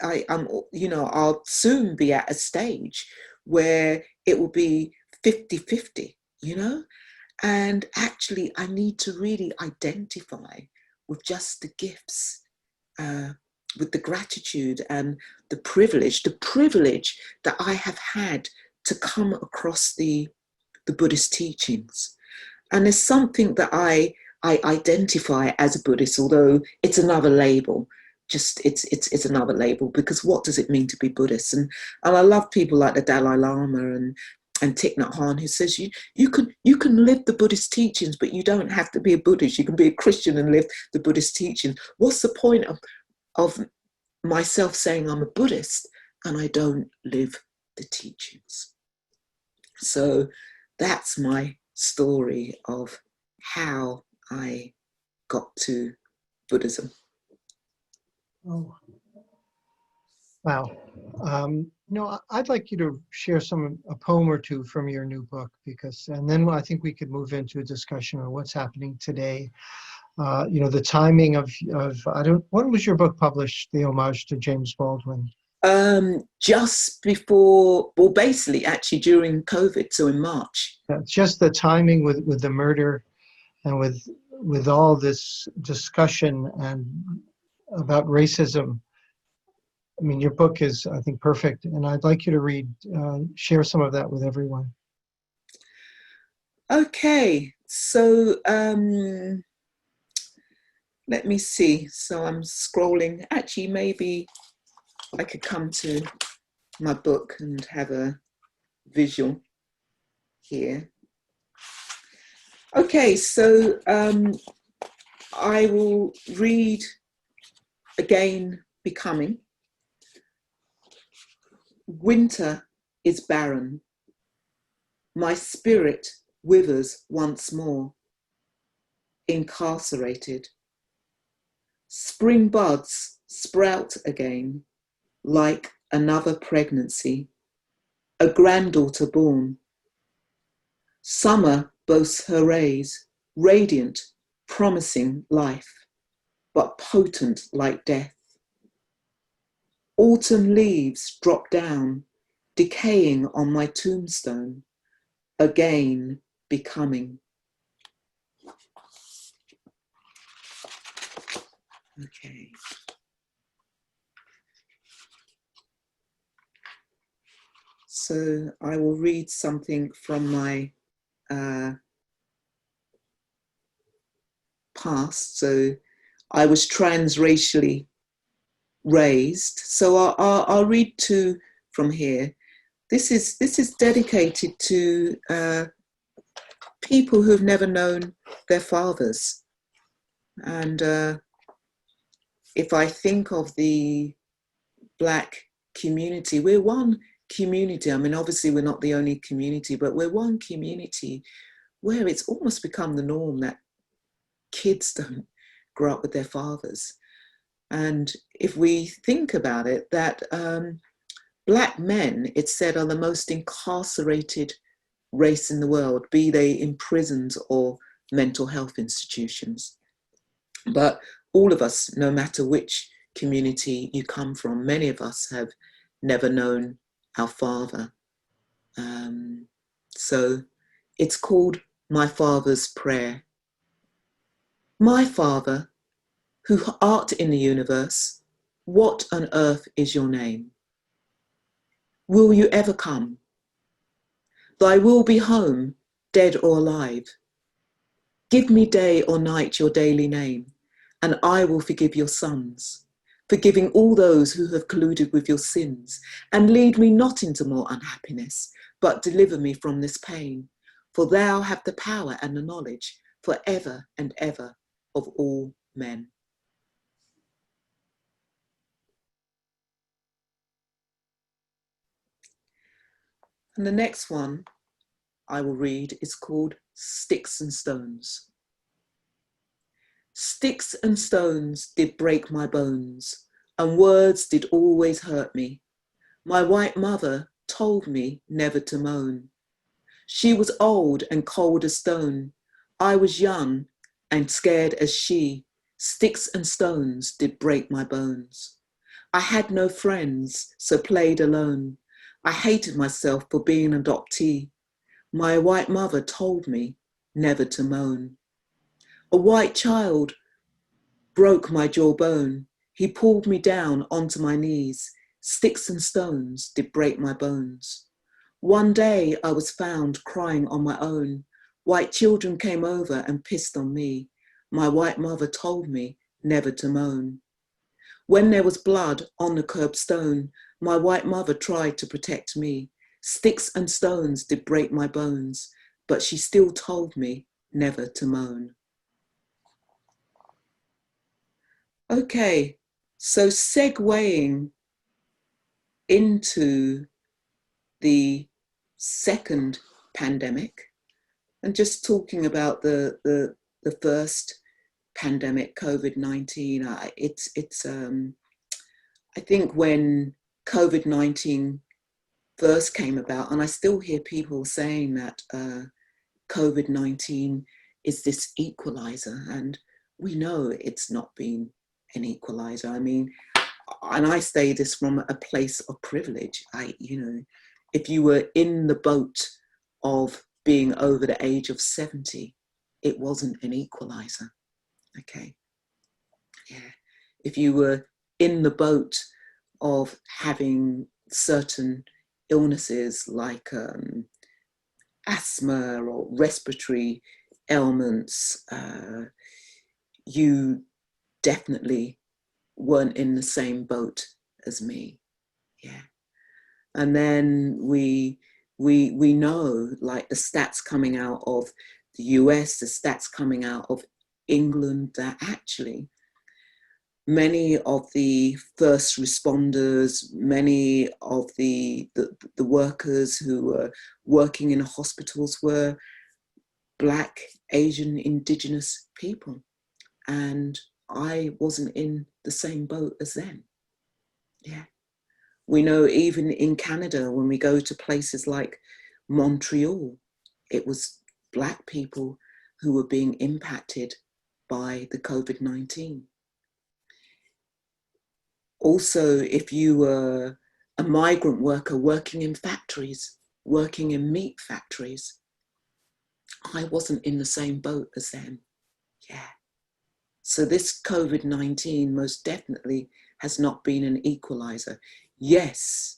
I'll soon be at a stage where it will be 50-50, and actually I need to really identify with just the gifts, with the gratitude and the privilege that I have had to come across the Buddhist teachings. And there's something that I identify as a Buddhist, although it's another label. It's another label, because what does it mean to be Buddhist? And I love people like the Dalai Lama and Thich Nhat Hanh, who says you can live the Buddhist teachings, but you don't have to be a Buddhist. You can be a Christian and live the Buddhist teachings. What's the point of myself saying I'm a Buddhist and I don't live the teachings? So that's my story of how I got to Buddhism. Oh, wow. I'd like you to share a poem or two from your new book, and then I think we could move into a discussion on what's happening today. The timing of when was your book published, the homage to James Baldwin? Just before, well, basically actually during COVID, so in March. Just the timing with the murder and with all this discussion and about racism. I mean, your book is, I think, perfect, and I'd like you to share some of that with everyone. Okay, so let me see. So I'm scrolling. Actually, maybe I could come to my book and have a visual here. Okay, so I will read again, Becoming. Winter is barren. My spirit withers once more, incarcerated. Spring buds sprout again, like another pregnancy, a granddaughter born. Summer boasts her rays, radiant, promising life, but potent like death. Autumn leaves drop down, decaying on my tombstone, again becoming. Okay. So I will read something from my past. So I was transracially raised. So I'll read two from here. This is dedicated to people who've never known their fathers. And if I think of the Black community, we're one community. I mean, obviously we're not the only community, but we're one community where it's almost become the norm that kids don't grow up with their fathers. And if we think about it, that Black men, it's said, are the most incarcerated race in the world, be they in prisons or mental health institutions. But all of us, no matter which community you come from, many of us have never known our father. So it's called My Father's Prayer. My Father, who art in the universe, what on earth is your name? Will you ever come? Thy will be home, dead or alive. Give me day or night your daily name, and I will forgive your sons, forgiving all those who have colluded with your sins, and lead me not into more unhappiness, but deliver me from this pain. For thou have the power and the knowledge for ever and ever of all men. And the next one I will read is called Sticks and Stones. Sticks and stones did break my bones, and words did always hurt me. My white mother told me never to moan. She was old and cold as stone. I was young and scared as she. Sticks and stones did break my bones. I had no friends, so played alone. I hated myself for being an adoptee. My white mother told me never to moan. A white child broke my jawbone. He pulled me down onto my knees. Sticks and stones did break my bones. One day I was found crying on my own. White children came over and pissed on me. My white mother told me never to moan. When there was blood on the curbstone, my white mother tried to protect me. Sticks and stones did break my bones, but she still told me never to moan. Okay, so segueing into the second pandemic, and just talking about the first pandemic, COVID-19. I think when COVID-19 first came about, and I still hear people saying that COVID-19 is this equalizer, and we know it's not been an equalizer. I mean, and I say this from a place of privilege. If you were in the boat of being over the age of 70, it wasn't an equalizer. Okay. Yeah. If you were in the boat of having certain illnesses like asthma or respiratory ailments, you definitely weren't in the same boat as me. Yeah. And then we know, like the stats coming out of the US, the stats coming out of England, that actually many of the first responders, many of the workers who were working in hospitals were Black, Asian, Indigenous people. And I wasn't in the same boat as them. Yeah. We know even in Canada, when we go to places like Montreal, it was Black people who were being impacted by the COVID-19. Also, if you were a migrant worker working in factories, working in meat factories, I wasn't in the same boat as them. Yeah. So this COVID-19 most definitely has not been an equalizer. Yes,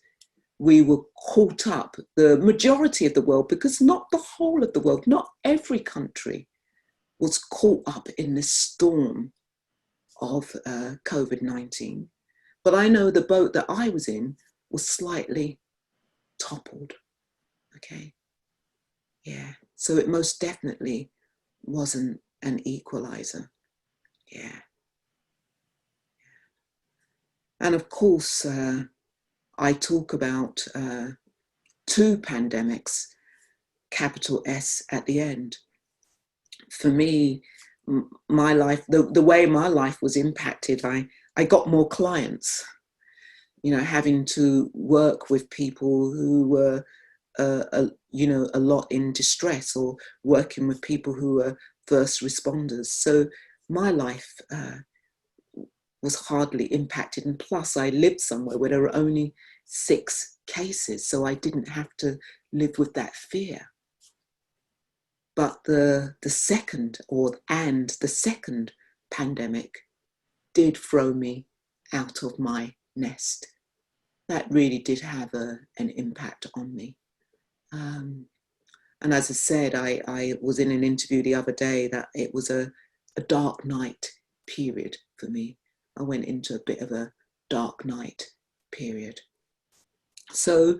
we were caught up, the majority of the world, because not the whole of the world, not every country was caught up in this storm of COVID-19. But I know the boat that I was in was slightly toppled. Okay. Yeah. So it most definitely wasn't an equalizer. Yeah. And of course, I talk about two pandemics, capital S at the end. For me, my life, the way my life was impacted, I got more clients, you know, having to work with people who were, you know, a lot in distress, or working with people who were first responders. So my life was hardly impacted. And plus I lived somewhere where there were only 6 cases. So I didn't have to live with that fear. But the second pandemic did throw me out of my nest. That really did have an impact on me. And as I said, I was in an interview the other day that it was a dark night period for me. I went into a bit of a dark night period. So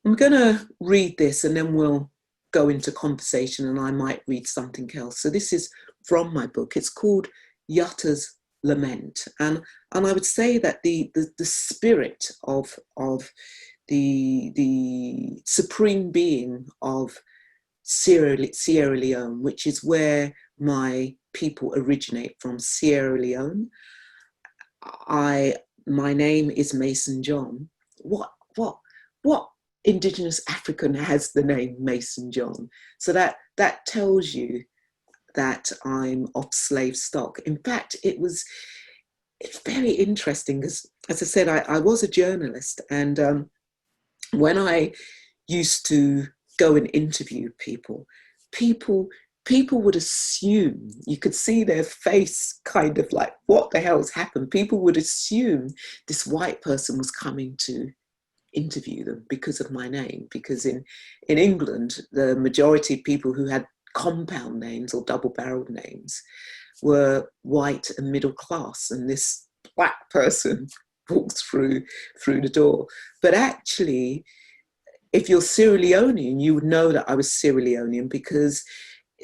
I'm going to read this and then we'll go into conversation, and I might read something else. So this is from my book. It's called Yutta's Lament. And I would say that the spirit of the supreme being of Sierra Leone, which is where my people originate from, Sierra Leone. My name is Mason John. What Indigenous African has the name Mason John? So that tells you that I'm of slave stock. In fact, it's very interesting because, as I said, I was a journalist, and when I used to go and interview people would assume, you could see their face kind of like, what the hell's happened? People would assume this white person was coming to interview them because of my name, because in England, the majority of people who had compound names or double-barreled names were white and middle class, and this black person walks through the door. But actually, if you're Sierra Leonean, you would know that I was Sierra Leonean, because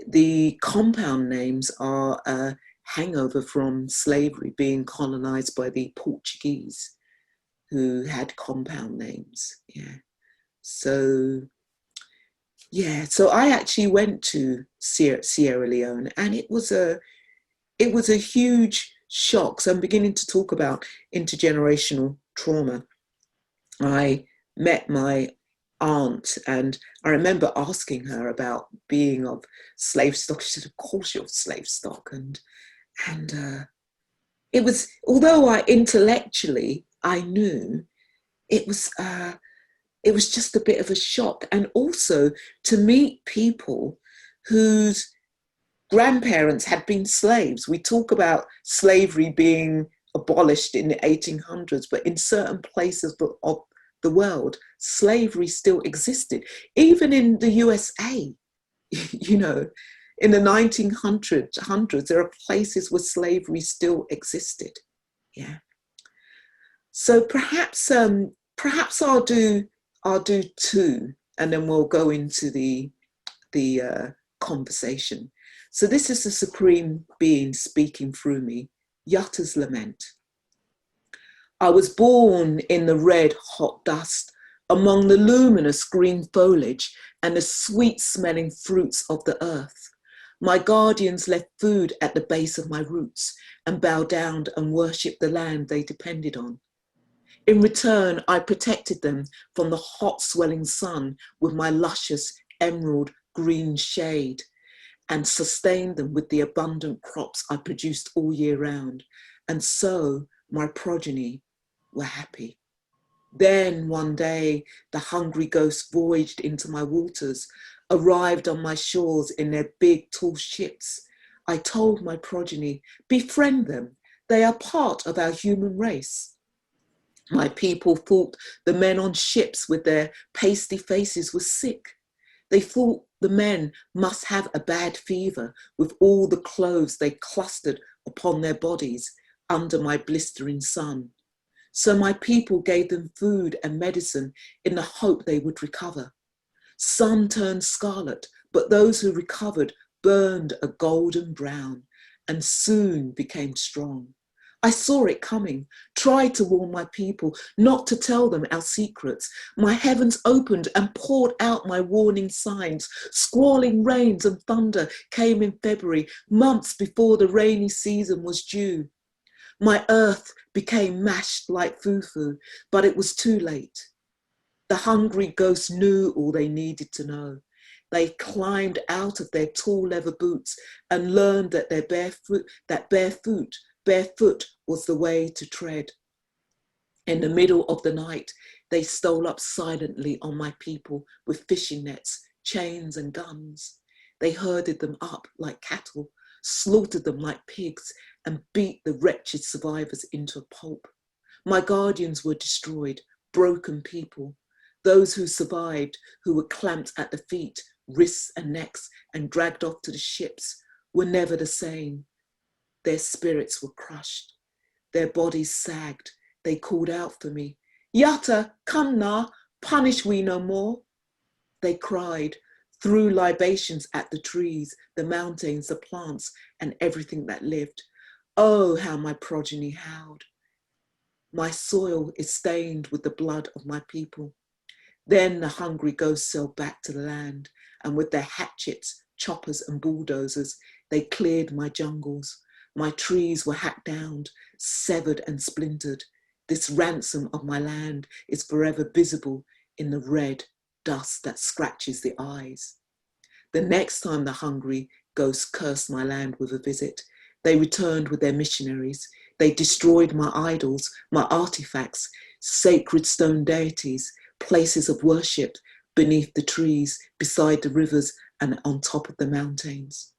the compound names are a hangover from slavery, being colonized by the Portuguese, who had compound names. So I actually went to Sierra Leone, and it was a huge shock. So I'm beginning to talk about intergenerational trauma. I met my aunt, and I remember asking her about being of slave stock. She said, "Of course you're of slave stock." And it was, although I intellectually I knew, it was just a bit of a shock. And also to meet people whose grandparents had been slaves. We talk about slavery being abolished in the 1800s, but in certain places of the world, slavery still existed. Even in the USA, you know, in the 1900s, there are places where slavery still existed. So perhaps I'll do 2, and then we'll go into the conversation. So this is the Supreme Being speaking through me. Yutta's Lament. I was born in the red hot dust, among the luminous green foliage and the sweet smelling fruits of the earth. My guardians left food at the base of my roots and bowed down and worshipped the land they depended on. In return, I protected them from the hot swelling sun with my luscious emerald green shade, and sustained them with the abundant crops I produced all year round. And so my progeny were happy. Then one day, the hungry ghosts voyaged into my waters, arrived on my shores in their big, tall ships. I told my progeny, befriend them. They are part of our human race. My people thought the men on ships with their pasty faces were sick. They thought The men must have a bad fever with all the clothes they clustered upon their bodies under my blistering sun. So my people gave them food and medicine in the hope they would recover. Some turned scarlet, but those who recovered burned a golden brown and soon became strong. I saw it coming, tried to warn my people not to tell them our secrets. My heavens opened and poured out my warning signs. Squalling rains and thunder came in February, months before the rainy season was due. My earth became mashed like fufu, but it was too late. The hungry ghosts knew all they needed to know. They climbed out of their tall leather boots and learned that barefoot was the way to tread. In the middle of the night, they stole up silently on my people with fishing nets, chains and guns. They herded them up like cattle, slaughtered them like pigs, and beat the wretched survivors into a pulp. My guardians were destroyed, broken people. Those who survived, who were clamped at the feet, wrists and necks, and dragged off to the ships, were never the same. Their spirits were crushed. Their bodies sagged. They called out for me. Yatta, come now, punish we no more. They cried, threw libations at the trees, the mountains, the plants, and everything that lived. Oh, how my progeny howled. My soil is stained with the blood of my people. Then the hungry ghosts sailed back to the land, and with their hatchets, choppers, and bulldozers, they cleared my jungles. My trees were hacked down, severed and splintered. This ransom of my land is forever visible in the red dust that scratches the eyes. The next time the hungry ghosts cursed my land with a visit, they returned with their missionaries. They destroyed my idols, my artifacts, sacred stone deities, places of worship beneath the trees, beside the rivers, and on top of the mountains.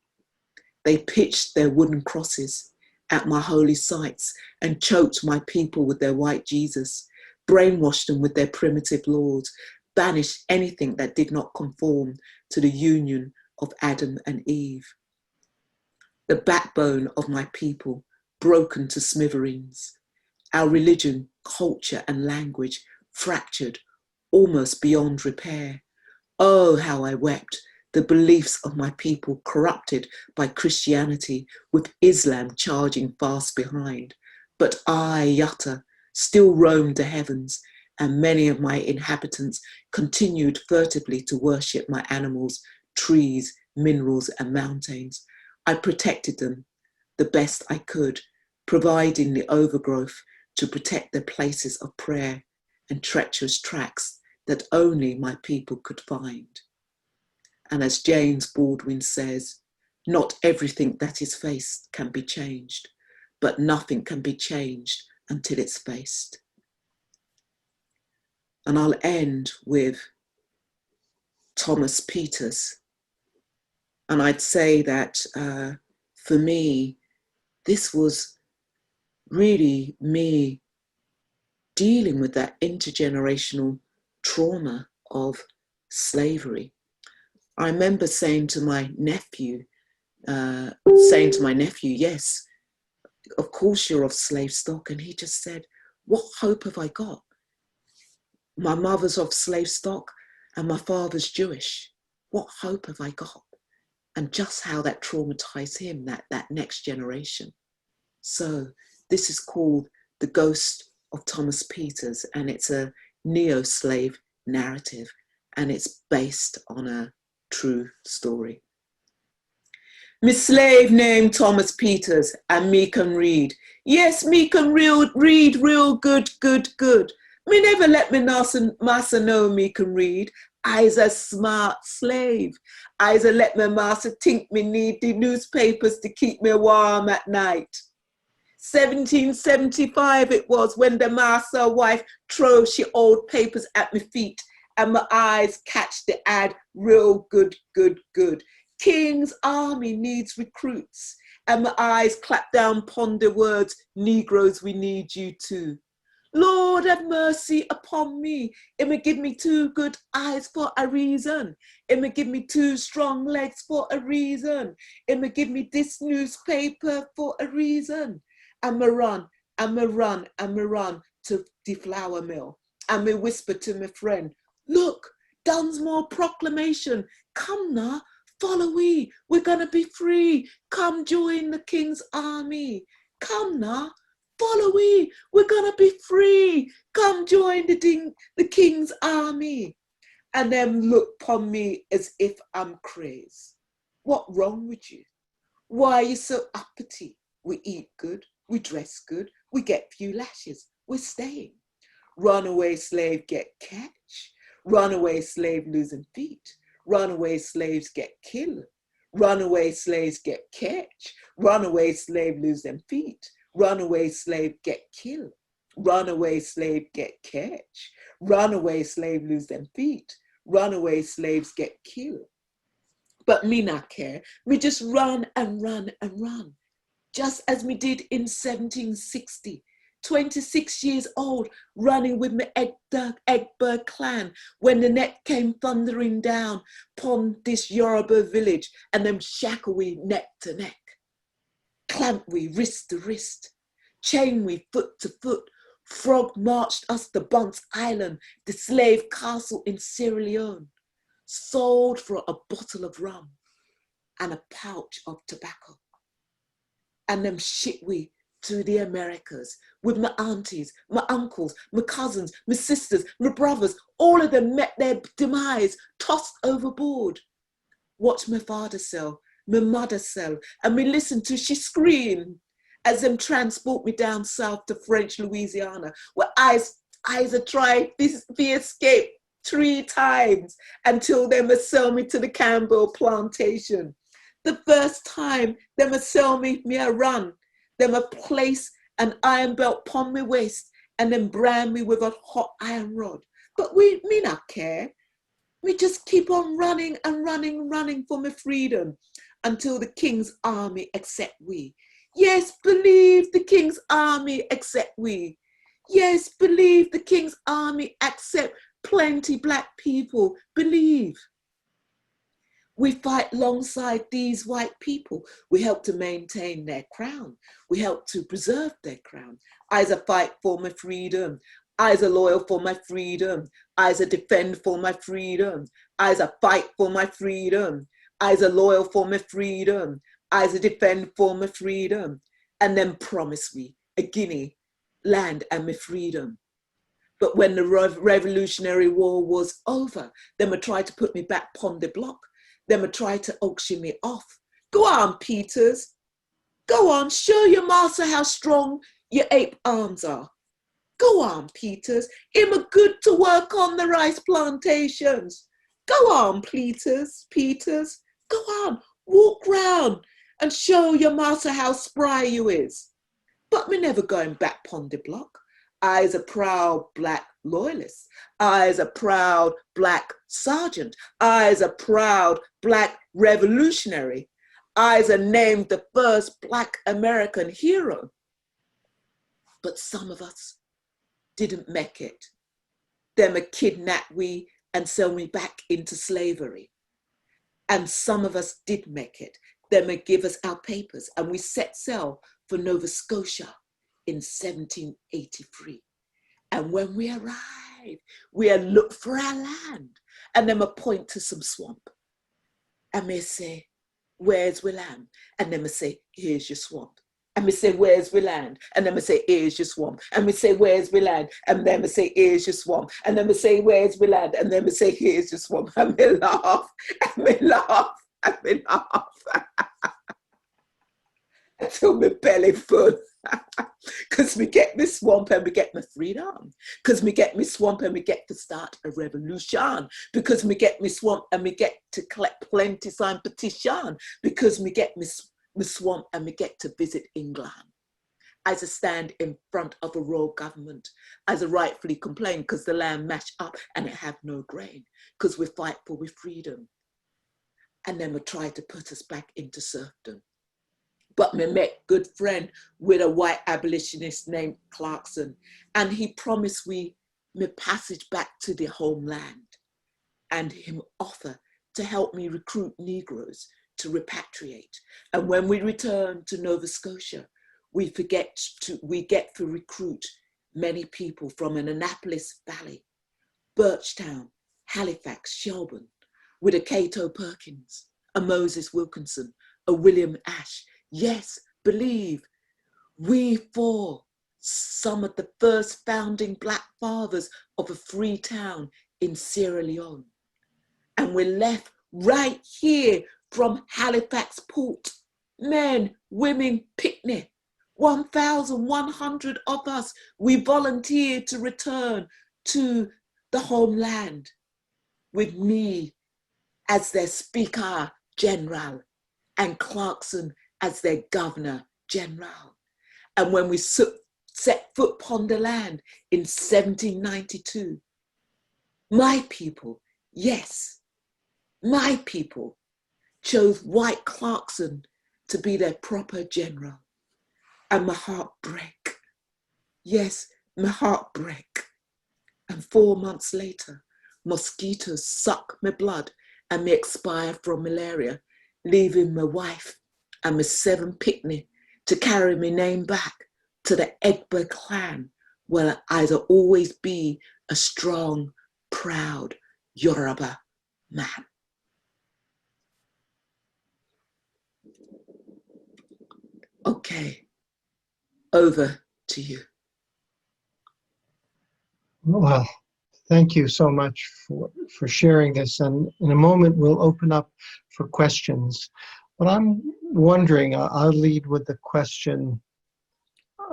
They pitched their wooden crosses at my holy sites and choked my people with their white Jesus, brainwashed them with their primitive laws, banished anything that did not conform to the union of Adam and Eve. The backbone of my people broken to smithereens. Our religion, culture, and language fractured almost beyond repair. Oh, how I wept. The beliefs of my people corrupted by Christianity, with Islam charging fast behind. But I, Yatta, still roamed the heavens, and many of my inhabitants continued furtively to worship my animals, trees, minerals, and mountains. I protected them the best I could, providing the overgrowth to protect their places of prayer and treacherous tracks that only my people could find. And as James Baldwin says, not everything that is faced can be changed, but nothing can be changed until it's faced. And I'll end with Thomas Peters. And I'd say that for me, this was really me dealing with that intergenerational trauma of slavery. I remember saying to my nephew, yes, of course you're of slave stock. And he just said, what hope have I got? My mother's of slave stock and my father's Jewish. What hope have I got? And just how that traumatized him, that next generation. So this is called The Ghost of Thomas Peters, and it's a neo-slave narrative, and it's based on a true story. Me slave named Thomas Peters, and me can read. Yes, me can read real good. Me never let me master know me can read. I's a smart slave. I's a let my master think me need the newspapers to keep me warm at night. 1775 it was when the master wife throw she old papers at me feet, and my eyes catch the ad real good. King's army needs recruits, and my eyes clap down pon the words, Negroes, we need you too. Lord have mercy upon me. It may give me 2 good eyes for a reason. It may give me 2 strong legs for a reason. It may give me this newspaper for a reason. I'ma run, I'ma run, I'ma run to the flour mill. I'ma whisper to my friend, look, Dunsmore proclamation. Come now, follow we. We're gonna be free. Come join the King's army. Come now. Follow we, we're gonna be free. Come join the King's army. And them look upon me as if I'm crazy. What wrong with you? Why are you so uppity? We eat good, we dress good, we get few lashes, we're staying. Runaway slave get catch, runaway slave losing feet, runaway slaves get killed, runaway slaves get catch, runaway slave lose them feet. Runaway slave get killed. Runaway slave get catch. Runaway slave lose them feet. Runaway slaves get killed. But me not care. Me just run and run and run. Just as me did in 1760. 26 years old, running with my Egbert clan when the net came thundering down upon this Yoruba village and them shackle we neck to neck. Clamp we wrist to wrist, chain we foot to foot, frog marched us to Bunce Island, the slave castle in Sierra Leone, sold for a bottle of rum and a pouch of tobacco. And them ship we to the Americas with my aunties, my uncles, my cousins, my sisters, my brothers, all of them met their demise, tossed overboard. Watch my father sell, my mother sell, and me listen to she scream as them transport me down south to French Louisiana, where eyes have tried this the escape 3 times until they must sell me to the Campbell plantation. The first time they must sell me a run, they must place an iron belt upon my waist and then brand me with a hot iron rod. But me not care. We just keep on running and running for my freedom until the King's army accept we. Yes, believe the King's army accept we. Yes, believe the King's army accept plenty black people. Believe. We fight alongside these white people. We help to maintain their crown. We help to preserve their crown. I's a fight for my freedom. I's a loyal for my freedom. I's a defend for my freedom. I's a fight for my freedom. I's a loyal for my freedom. I's a defend for my freedom. And then promise me a guinea, land and my freedom. But when the Revolutionary War was over, then they tried to put me back upon the block. Then they tried to auction me off. Go on, Peters. Go on, show your master how strong your ape arms are. Go on, Peters. Him a good to work on the rice plantations. Go on, Peters. Go on, walk round and show your master how spry you is. But me never going back pon the block. I's a proud black loyalist. I's a proud black sergeant. I's a proud black revolutionary. I's a named the first black American hero. But some of us didn't make it. Them a kidnap we and sell me back into slavery. And some of us did make it. Them a give us our papers and we set sail for Nova Scotia in 1783. And when we arrived, we had looked for our land and them a point to some swamp. And me say, where's we land? And them a say, here's your swamp. And we say, where's we land? And then we say, here's your swamp. And we say, where's we land? And then we say, here's your swamp. And then we say, where's we land? And then we say, here's your swamp. And we laugh, and we laugh, and we laugh. Until my belly full. Because we get me swamp and we get my freedom. Because we get me swamp and we get to start a revolution. Because we get me swamp and we get to collect plenty sign petition. Because we get me swamp and we get to visit England. As I stand in front of a royal government, as I rightfully complain because the land mash up and it have no grain. Because we fight for we freedom. And then we try to put us back into serfdom. But me met good friend with a white abolitionist named Clarkson, and he promised me passage back to the homeland, and him offer to help me recruit Negroes to repatriate. And when we return to Nova Scotia, we get to recruit many people from an Annapolis Valley, Birchtown, Halifax, Shelburne, with a Cato Perkins, a Moses Wilkinson, a William Ashe. Yes, believe, we four, some of the first founding Black fathers of a free town in Sierra Leone. And we're left right here from Halifax Port. Men, women, picnic. 1,100 of us, we volunteered to return to the homeland with me as their Speaker General and Clarkson as their Governor General. And when we set foot upon the land in 1792, my people, yes, my people chose white Clarkson to be their proper general. And my heart break. Yes, my heart break. And 4 months later, mosquitoes suck my blood and me expire from malaria, leaving my wife and my 7 picnic to carry my name back to the Egba clan, where I'd always be a strong, proud Yoruba man. Okay, over to you. Well, thank you so much for sharing this. And in a moment, we'll open up for questions. But I'm wondering, I'll lead with the question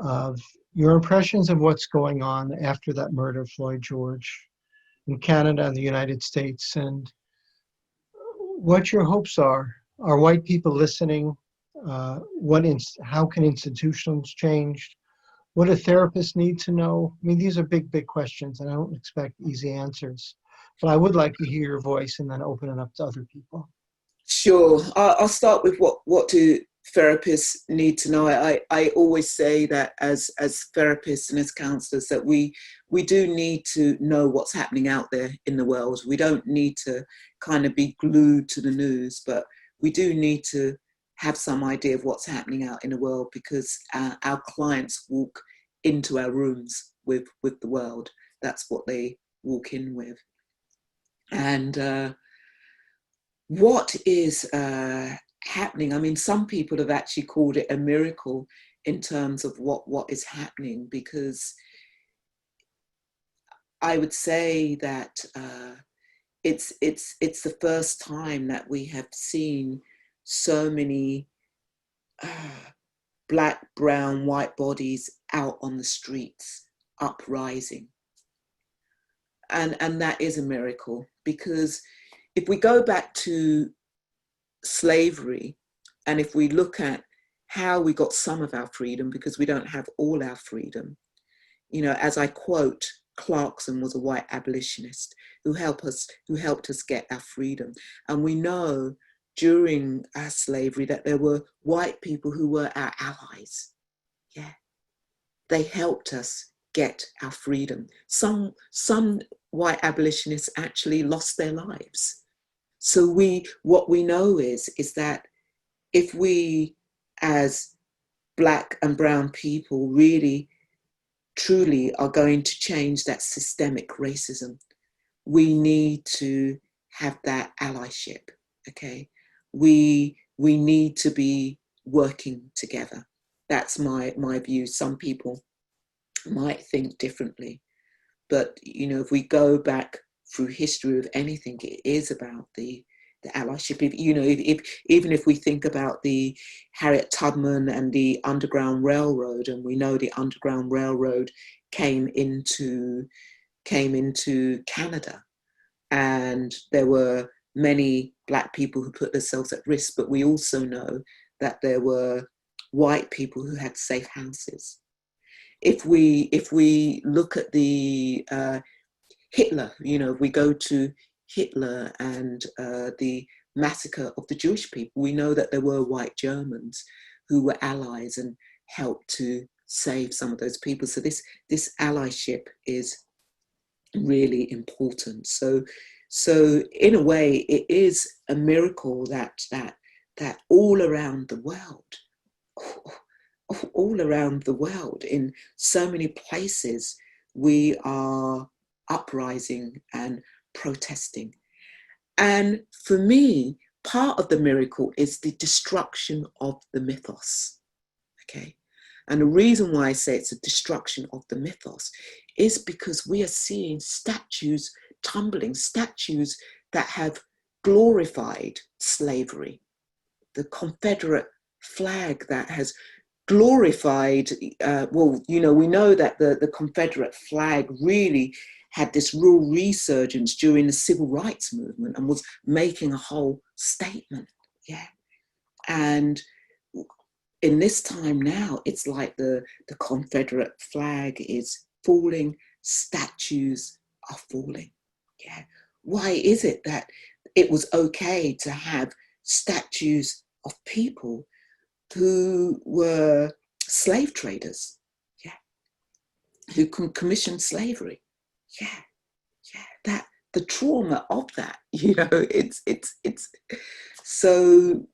of your impressions of what's going on after that murder of Floyd George in Canada and the United States, and what your hopes are. Are white people listening? How can institutions change? What do therapists need to know? I mean, these are big, big questions, and I don't expect easy answers. But I would like to hear your voice and then open it up to other people. Sure. I'll start with what do therapists need to know. I always say that as therapists and as counselors that we do need to know what's happening out there in the world. We don't need to kind of be glued to the news, but we do need to have some idea of what's happening out in the world, because our clients walk into our rooms with the world. That's what they walk in with. And what is happening? I mean, some people have actually called it a miracle in terms of what is happening, because I would say that it's the first time that we have seen so many Black, brown, white bodies out on the streets, uprising. And that is a miracle, because if we go back to slavery, and if we look at how we got some of our freedom, because we don't have all our freedom, you know, as I quote, Clarkson was a white abolitionist who helped us get our freedom. And we know during our slavery that there were white people who were our allies. Yeah, they helped us get our freedom. Some white abolitionists actually lost their lives. So what we know is that if we as Black and brown people really truly are going to change that systemic racism, we need to have that allyship, okay? We need to be working together. That's my view. Some people might think differently, but you know, if we go back through history of anything, it is about the allyship. Even if we think about the Harriet Tubman and the Underground Railroad, and we know the Underground Railroad came into Canada, and there were many Black people who put themselves at risk, but we also know that there were white people who had safe houses. If we look at the Hitler, you know, if we go to Hitler and the massacre of the Jewish people, we know that there were white Germans who were allies and helped to save some of those people. So this allyship is really important. So in a way, it is a miracle that all around the world, in so many places, we are uprising and protesting. And for me, part of the miracle is the destruction of the mythos. Okay. And the reason why I say it's a destruction of the mythos is because we are seeing statues tumbling, statues that have glorified slavery, the Confederate flag that has glorified, we know that the Confederate flag really had this real resurgence during the civil rights movement and was making a whole statement. Yeah. And in this time now, it's like the Confederate flag is falling, statues are falling. Yeah. Why is it that it was okay to have statues of people who were slave traders? Yeah. Who commissioned slavery? Yeah. That the trauma of that, it's so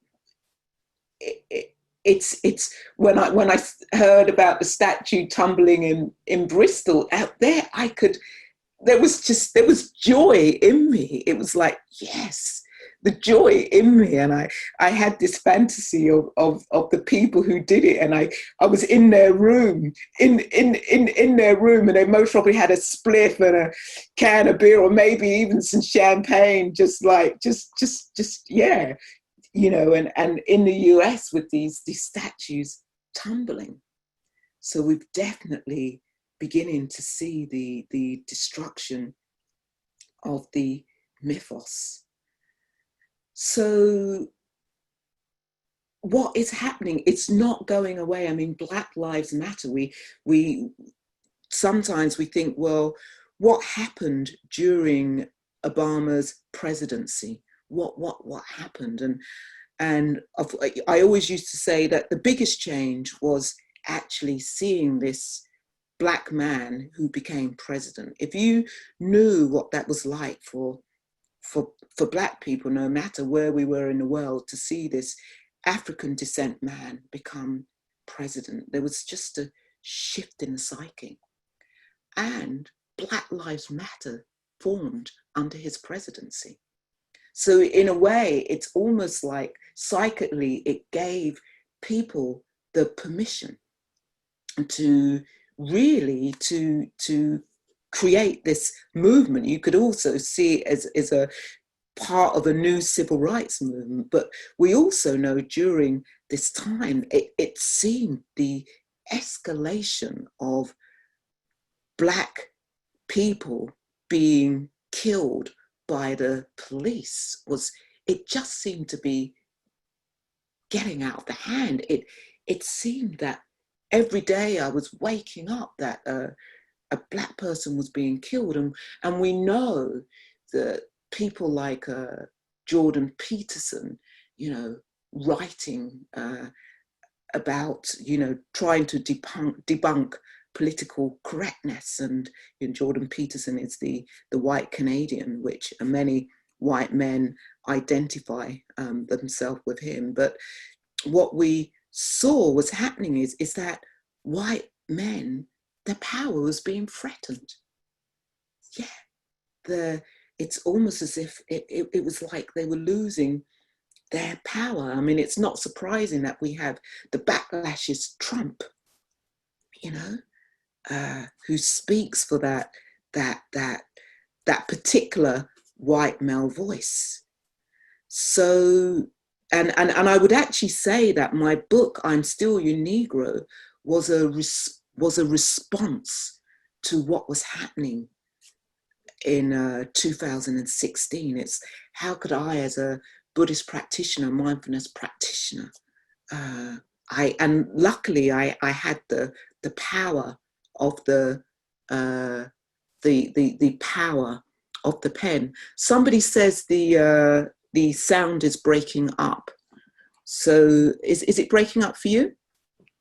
it's when I heard about the statue tumbling in Bristol out there, there was joy in me. It was like, yes, the joy in me. And I had this fantasy of the people who did it. And I was in their room, in their room, and they most probably had a spliff and a can of beer, or maybe even some champagne, yeah. And in the US with these statues tumbling. So we've definitely beginning to see the destruction of the mythos. So what is happening? It's not going away. I mean, Black Lives Matter. We sometimes we think, well, what happened during Obama's presidency? What happened? And I always used to say that the biggest change was actually seeing this Black man who became president. If you knew what that was like for Black people, no matter where we were in the world, to see this African descent man become president, there was just a shift in the psyche. And Black Lives Matter formed under his presidency. So in a way, it's almost like psychically it gave people the permission to really to create this movement. You could also see it as a part of a new civil rights movement. But we also know during this time, it seemed the escalation of Black people being killed by the police it just seemed to be getting out of the hand. It seemed that every day I was waking up that a Black person was being killed. And we know that people like Jordan Peterson, writing about, trying to debunk political correctness. And Jordan Peterson is the white Canadian, which many white men identify themselves with him. But what we saw was happening is that white men, their power was being threatened. Yeah, it's almost as if it was like they were losing their power. I mean, it's not surprising that we have the backlashes Trump, who speaks for that particular white male voice. So, and I would actually say that my book, I'm Still Your Negro, was a response to what was happening in 2016. It's how could I, as a Buddhist practitioner, mindfulness practitioner, and luckily I had the power of the power of the pen. Somebody says the sound is breaking up. So is it breaking up for you?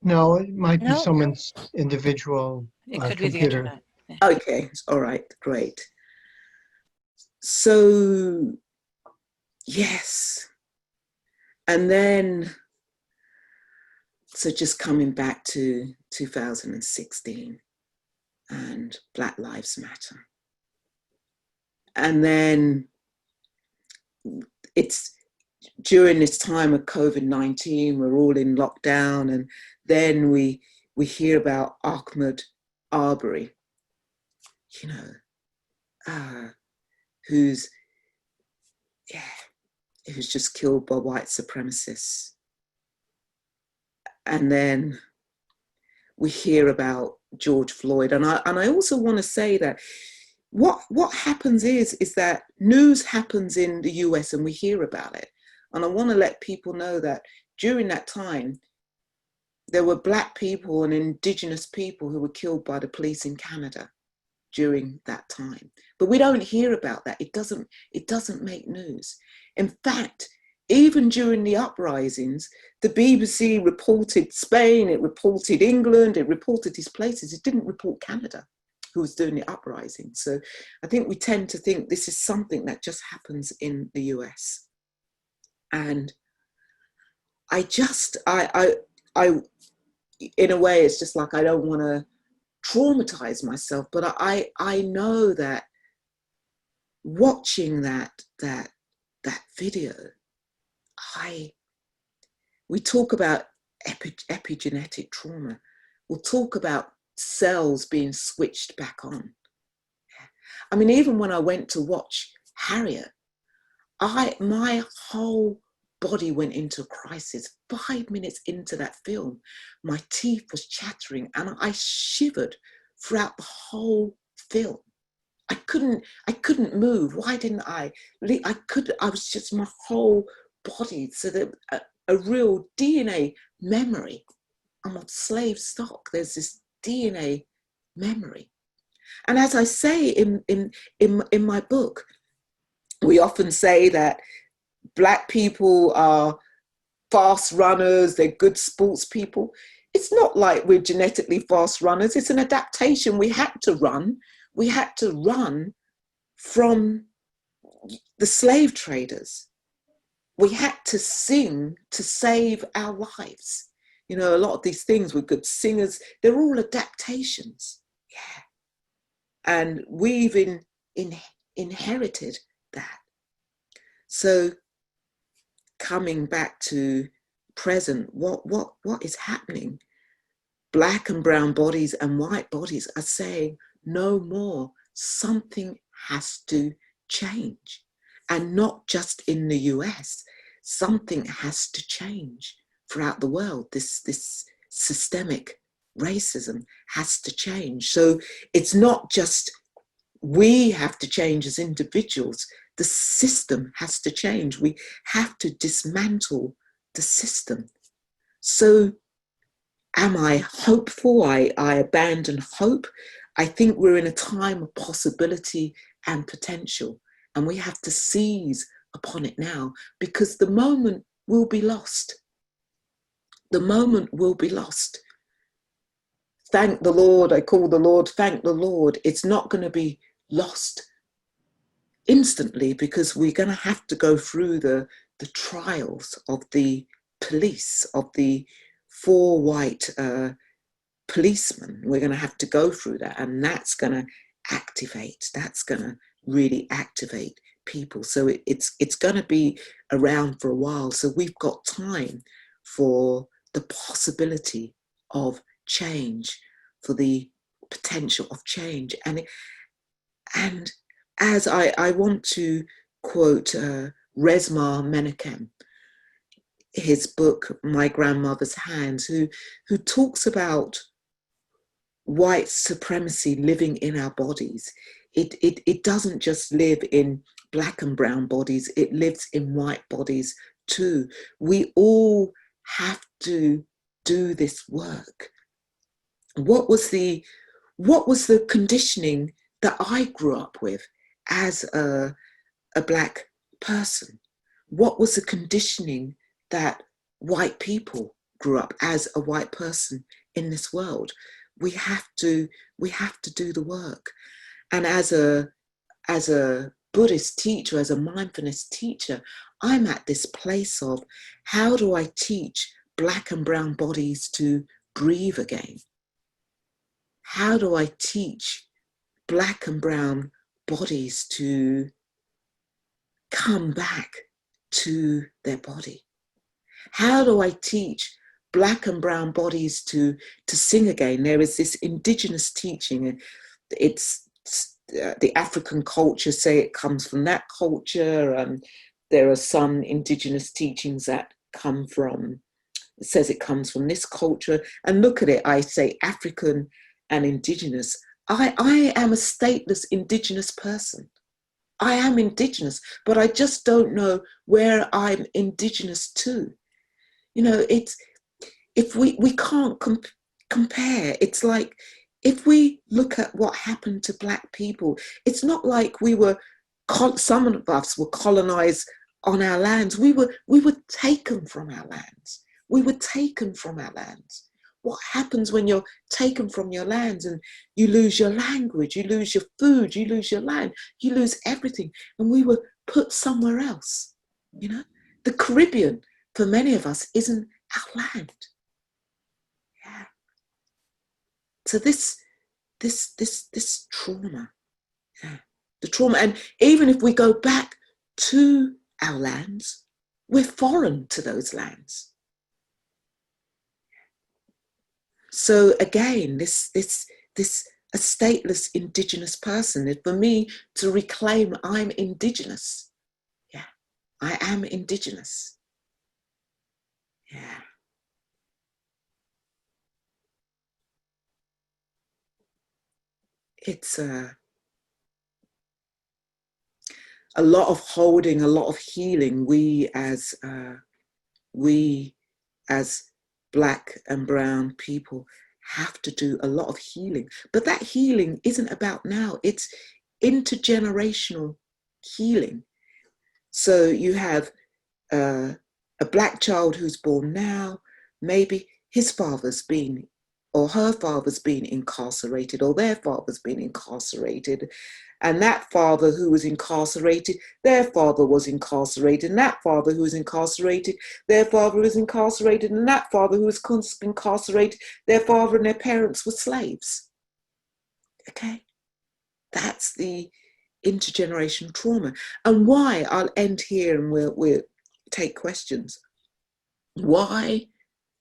No, it might be No. someone's individual It could be the computer. internet. Yeah. Okay, all right, great. So, yes. And then, so just coming back to 2016 and Black Lives Matter. And then it's during this time of COVID-19, we're all in lockdown, and then we hear about Ahmaud Arbery, you know, who's just killed by white supremacists. And then we hear about George Floyd. And I also want to say that what happens is that news happens in the US and we hear about it. And I want to let people know that during that time, there were Black people and Indigenous people who were killed by the police in Canada during that time. But we don't hear about that. It doesn't make news. In fact, even during the uprisings, the BBC reported Spain, it reported England, it reported these places. It didn't report Canada, who was doing the uprising. So I think we tend to think this is something that just happens in the US. And I in a way, it's just like, I don't want to traumatize myself, but I know that watching that video, we talk about epigenetic trauma. We'll talk about cells being switched back on. I mean, even when I went to watch Harriet, my whole body went into a crisis. 5 minutes into that film, my teeth was chattering and I shivered throughout the whole film. I couldn't move. Why didn't I? I was just, my whole body. So that a real DNA memory. I'm of slave stock. There's this DNA memory. And as I say in my book, we often say that Black people are fast runners, they're good sports people. It's not like we're genetically fast runners. It's an adaptation. We had to run. We had to run from the slave traders. We had to sing to save our lives. You know, a lot of these things, we're good singers. They're all adaptations. Yeah. And we've inherited that. So coming back to present, what is happening? Black and brown bodies and white bodies are saying no more. Something has to change. And not just in the US, something has to change throughout the world. This systemic racism has to change. So it's not just we have to change as individuals. The system has to change. We have to dismantle the system. So am I hopeful? I abandon hope. I think we're in a time of possibility and potential, and we have to seize upon it now, because the moment will be lost. The moment will be lost. Thank the Lord. I call the Lord, thank the Lord. It's not going to be lost instantly, because we're going to have to go through the trials of the police, of the 4 white policemen. We're going to have to go through that, and that's going to activate, that's going to really activate people. So it's going to be around for a while. So we've got time for the possibility of change, for the potential of change. And as I want to quote Resmaa Menakem, his book, My Grandmother's Hands, who talks about white supremacy living in our bodies. It doesn't just live in Black and brown bodies, it lives in white bodies too. We all have to do this work. What was the conditioning that I grew up with as a Black person? What was the conditioning that white people grew up, as a white person in this world. We have to do the work. And as a Buddhist teacher, as a mindfulness teacher, I'm at this place of, how do I teach Black and brown bodies to breathe again? How do I teach Black and brown bodies to come back to their body? How do I teach Black and brown bodies to sing again? There is this indigenous teaching. It's the African culture say it comes from that culture. There are some indigenous teachings that come from, it says it comes from this culture. And look at it, I say African and indigenous. I am a stateless indigenous person. I am indigenous, but I just don't know where I'm indigenous to. You know, it's, if we can't compare. It's like, if we look at what happened to Black people, it's not like we were, some of us were colonized on our lands. We were taken from our lands. We were taken from our lands. What happens when you're taken from your lands and you lose your language, you lose your food, you lose your land, you lose everything. And we were put somewhere else. You know, the Caribbean, for many of us, isn't our land. Yeah. So this trauma, yeah, the trauma, and even if we go back to our lands, we're foreign to those lands. So again, this a stateless indigenous person, for me to reclaim I'm indigenous. Yeah, I am indigenous. Yeah. It's a lot of holding, a lot of healing. We as Black and brown people have to do a lot of healing. But that healing isn't about now, it's intergenerational healing. So you have a Black child who's born now, maybe his father's been, or her father's been incarcerated, or their father's been incarcerated. And that father who was incarcerated, their father was incarcerated, and that father who was incarcerated, their father was incarcerated, and that father who was incarcerated, their father and their parents were slaves. Okay? That's the intergenerational trauma. And why, I'll end here and we'll take questions. Why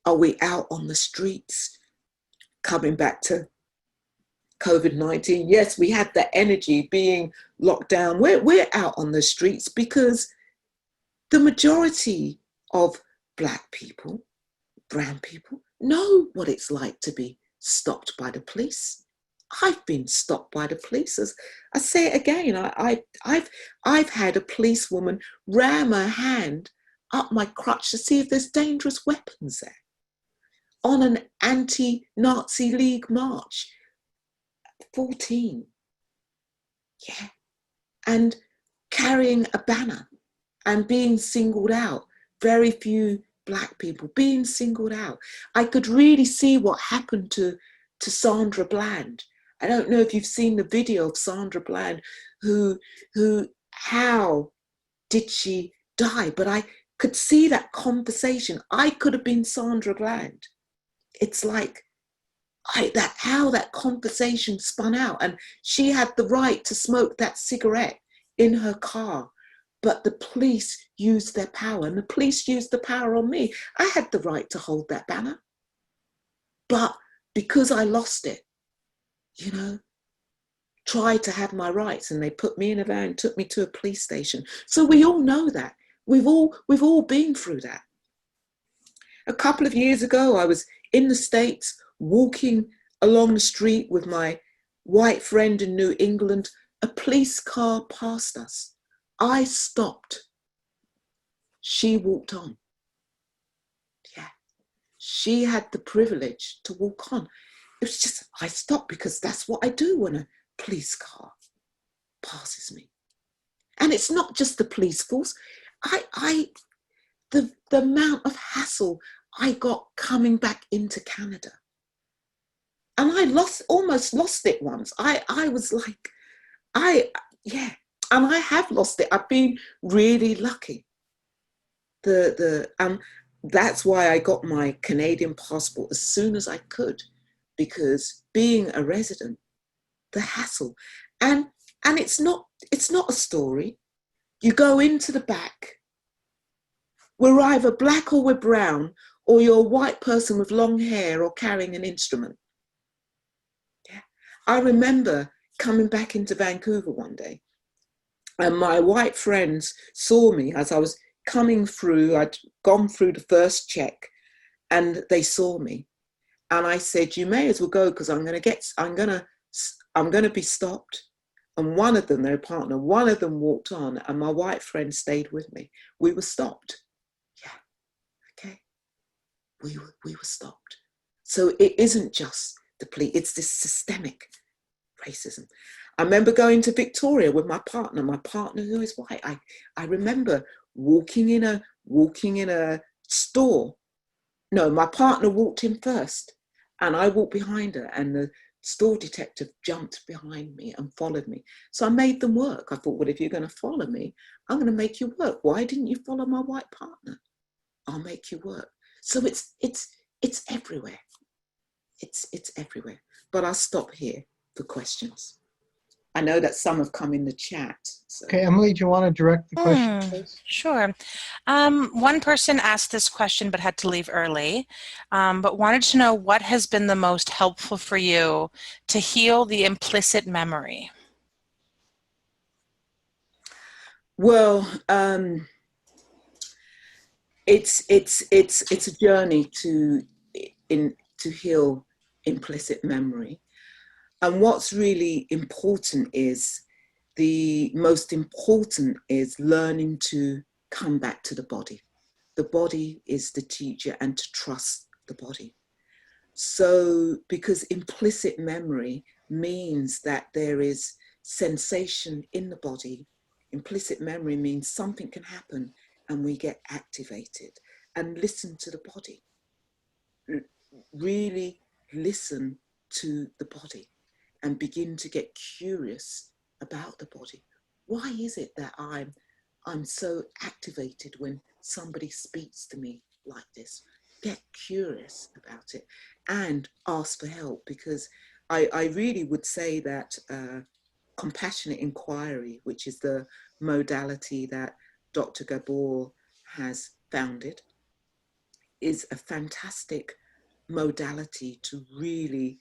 are we out on the streets? Coming back to COVID-19, yes, we had the energy being locked down. We're out on the streets because the majority of Black people, brown people, know what it's like to be stopped by the police. I've been stopped by the police. As I say it again, I've had a policewoman ram her hand up my crotch to see if there's dangerous weapons there on an anti-Nazi League march. 14, yeah, and carrying a banner and being singled out. Very few Black people being singled out. I could really see what happened to Sandra Bland. I don't know if you've seen the video of Sandra Bland, how did she die? But I could see that conversation. I could have been Sandra Bland. It's like, how that conversation spun out, and she had the right to smoke that cigarette in her car, but the police used their power, and the police used the power on me. I had the right to hold that banner, but because I lost it, you know, tried to have my rights, and they put me in a van, took me to a police station. So we all know that. We've all been through that. A couple of years ago, I was in the States, walking along the street with my white friend in New England. A police car passed us. I stopped. She walked on. Yeah, she had the privilege to walk on. It was just, I stopped because that's what I do when a police car passes me. And it's not just the police force. the amount of hassle I got coming back into Canada. And I almost lost it once. I was like, and I have lost it. I've been really lucky. That's why I got my Canadian passport as soon as I could, because being a resident, the hassle, and it's not a story. You go into the back. We're either black or we're brown, or you're a white person with long hair or carrying an instrument. Yeah. I remember coming back into Vancouver one day, and my white friends saw me as I was coming through. I'd gone through the first check, and they saw me, and I said, "You may as well go, because I'm gonna be stopped." And one of them, their partner, one of them walked on, and my white friend stayed with me. We were stopped. Yeah, okay. We were stopped. So it isn't just the police; it's this systemic racism. I remember going to Victoria with my partner who is white. I remember walking in a store. No, my partner walked in first, and I walked behind her, and the store detective jumped behind me and followed me. So I made them work. I thought, well, if you're going to follow me, I'm going to make you work. Why didn't you follow my white partner? I'll make you work. So it's everywhere. It's everywhere. But I'll stop here for questions. I know that some have come in the chat. So. Okay, Emily, do you want to direct the question, please? Sure. One person asked this question but had to leave early, but wanted to know what has been the most helpful for you to heal the implicit memory. Well, it's a journey to heal implicit memory. And what's really important is, the most important is learning to come back to the body. The body is the teacher, and to trust the body. So, because implicit memory means that there is sensation in the body. Implicit memory means something can happen and we get activated. And listen to the body. Really listen to the body. And begin to get curious about the body. Why is it that I'm so activated when somebody speaks to me like this? Get curious about it and ask for help, because I really would say that compassionate inquiry, which is the modality that Dr. Gabor has founded, is a fantastic modality to really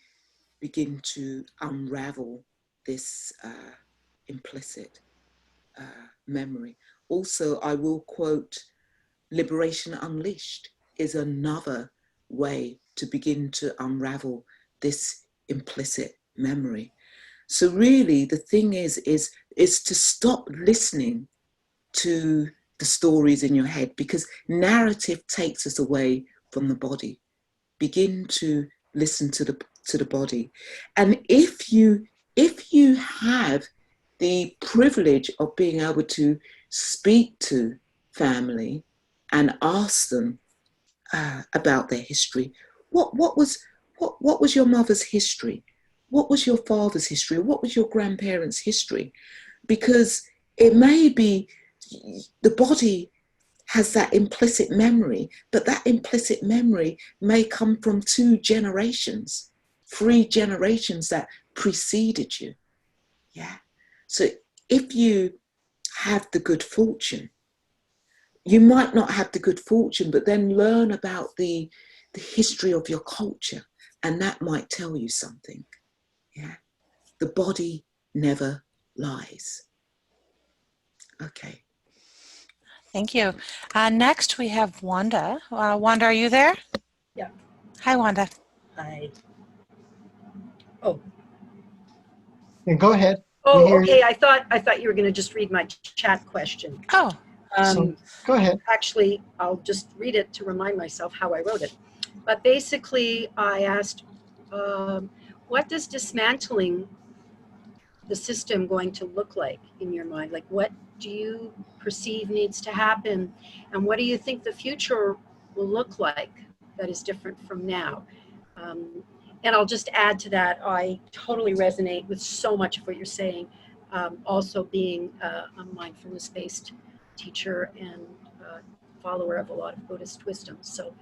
begin to unravel this implicit memory. Also, I will quote, Liberation Unleashed is another way to begin to unravel this implicit memory. So really the thing is to stop listening to the stories in your head, because narrative takes us away from the body. Begin to listen to the body. And if you have the privilege of being able to speak to family and ask them about their history, what was your mother's history? What was your father's history? What was your grandparents' history? Because it may be the body has that implicit memory, but that implicit memory may come from 2 generations, 3 generations that preceded you. Yeah. So if you have the good fortune, you might not have the good fortune, but then learn about the history of your culture, and that might tell you something. Yeah. The body never lies. Okay. Thank you. Next, we have Wanda. Wanda, are you there? Yeah. Hi, Wanda. Hi. Oh. Yeah, go ahead. Oh, okay. I thought you were going to just read my chat question. Oh. So, go ahead. Actually, I'll just read it to remind myself how I wrote it. But basically, I asked, what does dismantling the system going to look like in your mind? Like, what do you perceive needs to happen? And what do you think the future will look like that is different from now? And I'll just add to that, I totally resonate with so much of what you're saying. Also being a mindfulness-based teacher and follower of a lot of Buddhist wisdom. So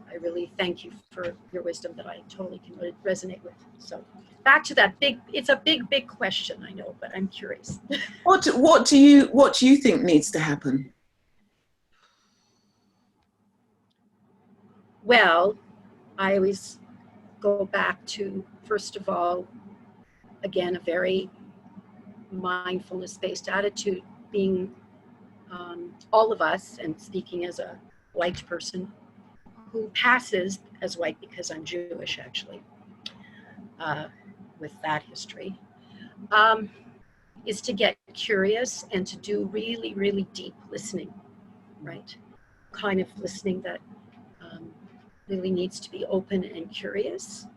I really thank you for your wisdom that I totally can resonate with. So back to that it's a big question, I know, but I'm curious. What do you think needs to happen? Well, I always go back to, first of all, again, a very mindfulness-based attitude, being all of us, and speaking as a white person who passes as white because I'm Jewish, actually, with that history, is to get curious and to do really, really deep listening, right? Kind of listening that really needs to be open and curious,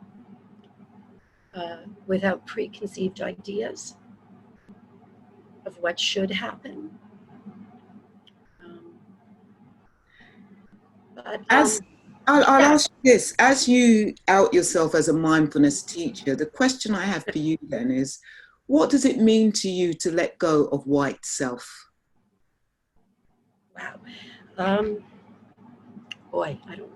without preconceived ideas of what should happen. I'll ask you this, as you out yourself as a mindfulness teacher, the question I have for you then is, what does it mean to you to let go of white self? Wow. Boy, I don't.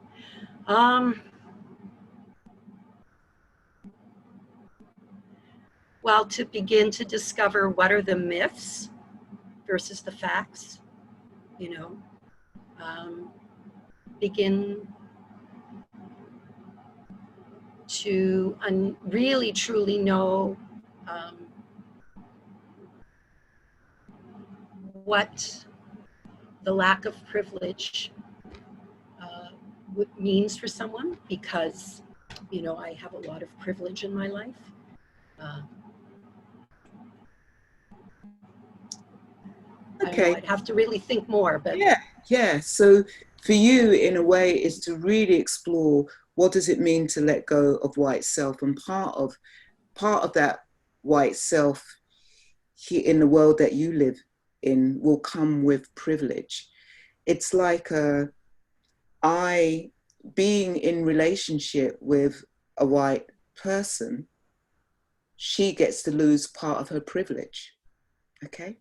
Well, to begin to discover what are the myths versus the facts, you know, begin to really truly know what the lack of privilege means for someone, because, you know, I have a lot of privilege in my life. Okay. I'd have to really think more, but yeah. So for you, in a way, is to really explore what does it mean to let go of white self, and part of that white self in the world that you live in will come with privilege. It's like I being in relationship with a white person, she gets to lose part of her privilege. Okay.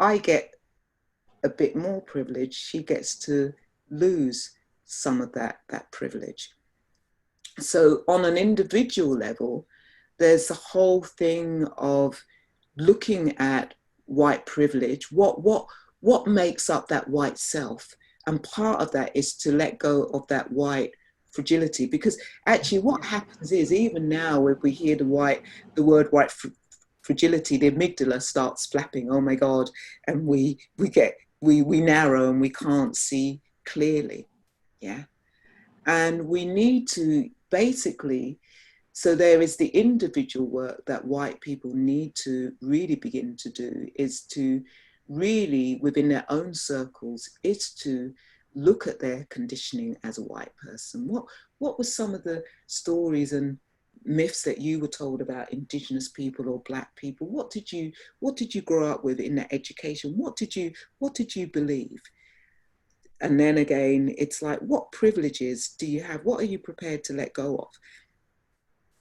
I get a bit more privilege, she gets to lose some of that privilege. So on an individual level, there's the whole thing of looking at white privilege, what makes up that white self. And part of that is to let go of that white fragility, because actually what happens is, even now if we hear the word white fragility, the amygdala starts flapping, oh my God, and we narrow and we can't see clearly. Yeah. And we need to basically, so there is the individual work that white people need to really begin to do, is to really, within their own circles, is to look at their conditioning as a white person. What were some of the stories and myths that you were told about Indigenous people or Black people? What did you grow up with in that education? What did you believe? And then again, it's like, what privileges do you have? What are you prepared to let go of?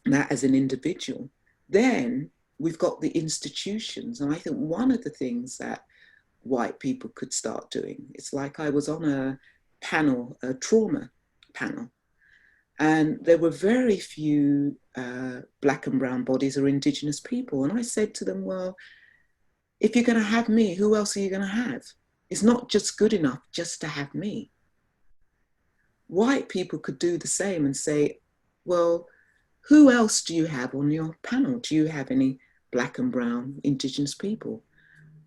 That as an individual. Then we've got the institutions. And I think one of the things that white people could start doing, it's like I was on a panel, a trauma panel, and there were very few Black and brown bodies or Indigenous people. And I said to them, well, if you're going to have me, who else are you going to have? It's not just good enough just to have me. White people could do the same and say, well, who else do you have on your panel? Do you have any Black and brown Indigenous people?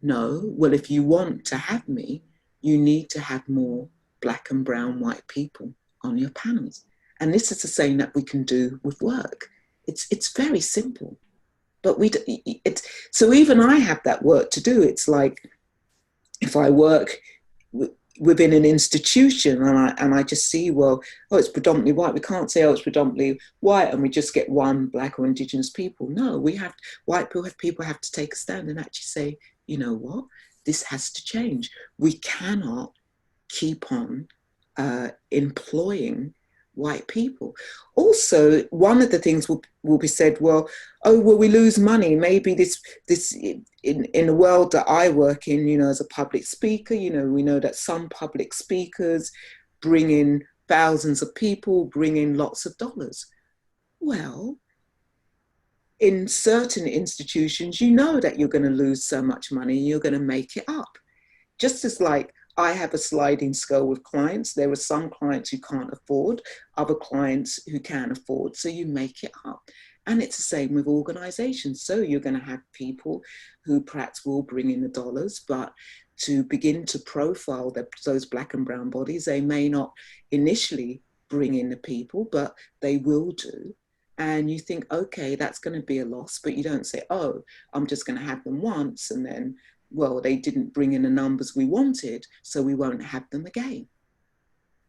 No. Well, if you want to have me, you need to have more Black and brown white people on your panels. And this is the same that we can do with work. It's very simple, but so even I have that work to do. It's like, if I work within an institution and I just see, well, oh, it's predominantly white. We can't say, oh, it's predominantly white and we just get one Black or Indigenous people. No, white people have to take a stand and actually say, you know what, this has to change. We cannot keep on employing white people. Also, one of the things will be said, well, oh, well, we lose money. Maybe this in the world that I work in, you know, as a public speaker, you know, we know that some public speakers bring in thousands of people, bring in lots of dollars. Well, in certain institutions, you know that you're going to lose so much money, you're going to make it up. Just as like I have a sliding scale with clients. There are some clients who can't afford, other clients who can afford, so you make it up. And it's the same with organizations. So you're going to have people who perhaps will bring in the dollars, but to begin to profile those black and brown bodies, they may not initially bring in the people, but they will do. And you think, okay, that's going to be a loss, but you don't say, oh, I'm just going to have them once and then, well, they didn't bring in the numbers we wanted, so we won't have them again.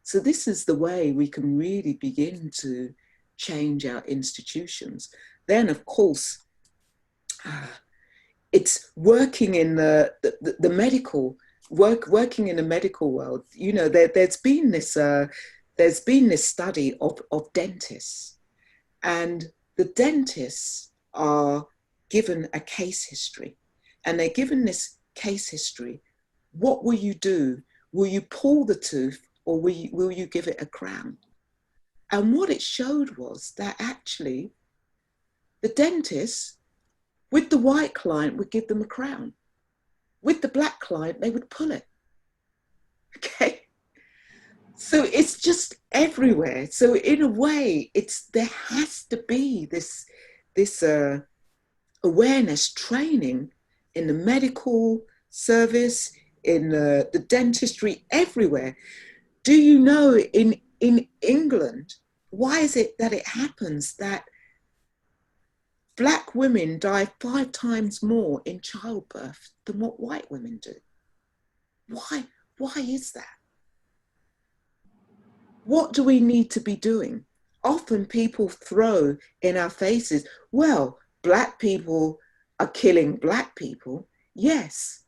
So this is the way we can really begin to change our institutions. Then, of course, it's working in the medical, working in the medical world. You know, there's been this study of dentists, and the dentists are given a case history. And they're given this case history. What will you do? Will you pull the tooth or will you give it a crown? And what it showed was that actually the dentist with the white client would give them a crown. With the black client, they would pull it. Okay. So it's just everywhere. So in a way, there has to be this awareness training in the medical service, in the dentistry, everywhere. Do you know in England, why is it that it happens that black women die 5 times more in childbirth than what white women do? Why is that? What do we need to be doing? Often people throw in our faces, well, black people are killing black people. Yes,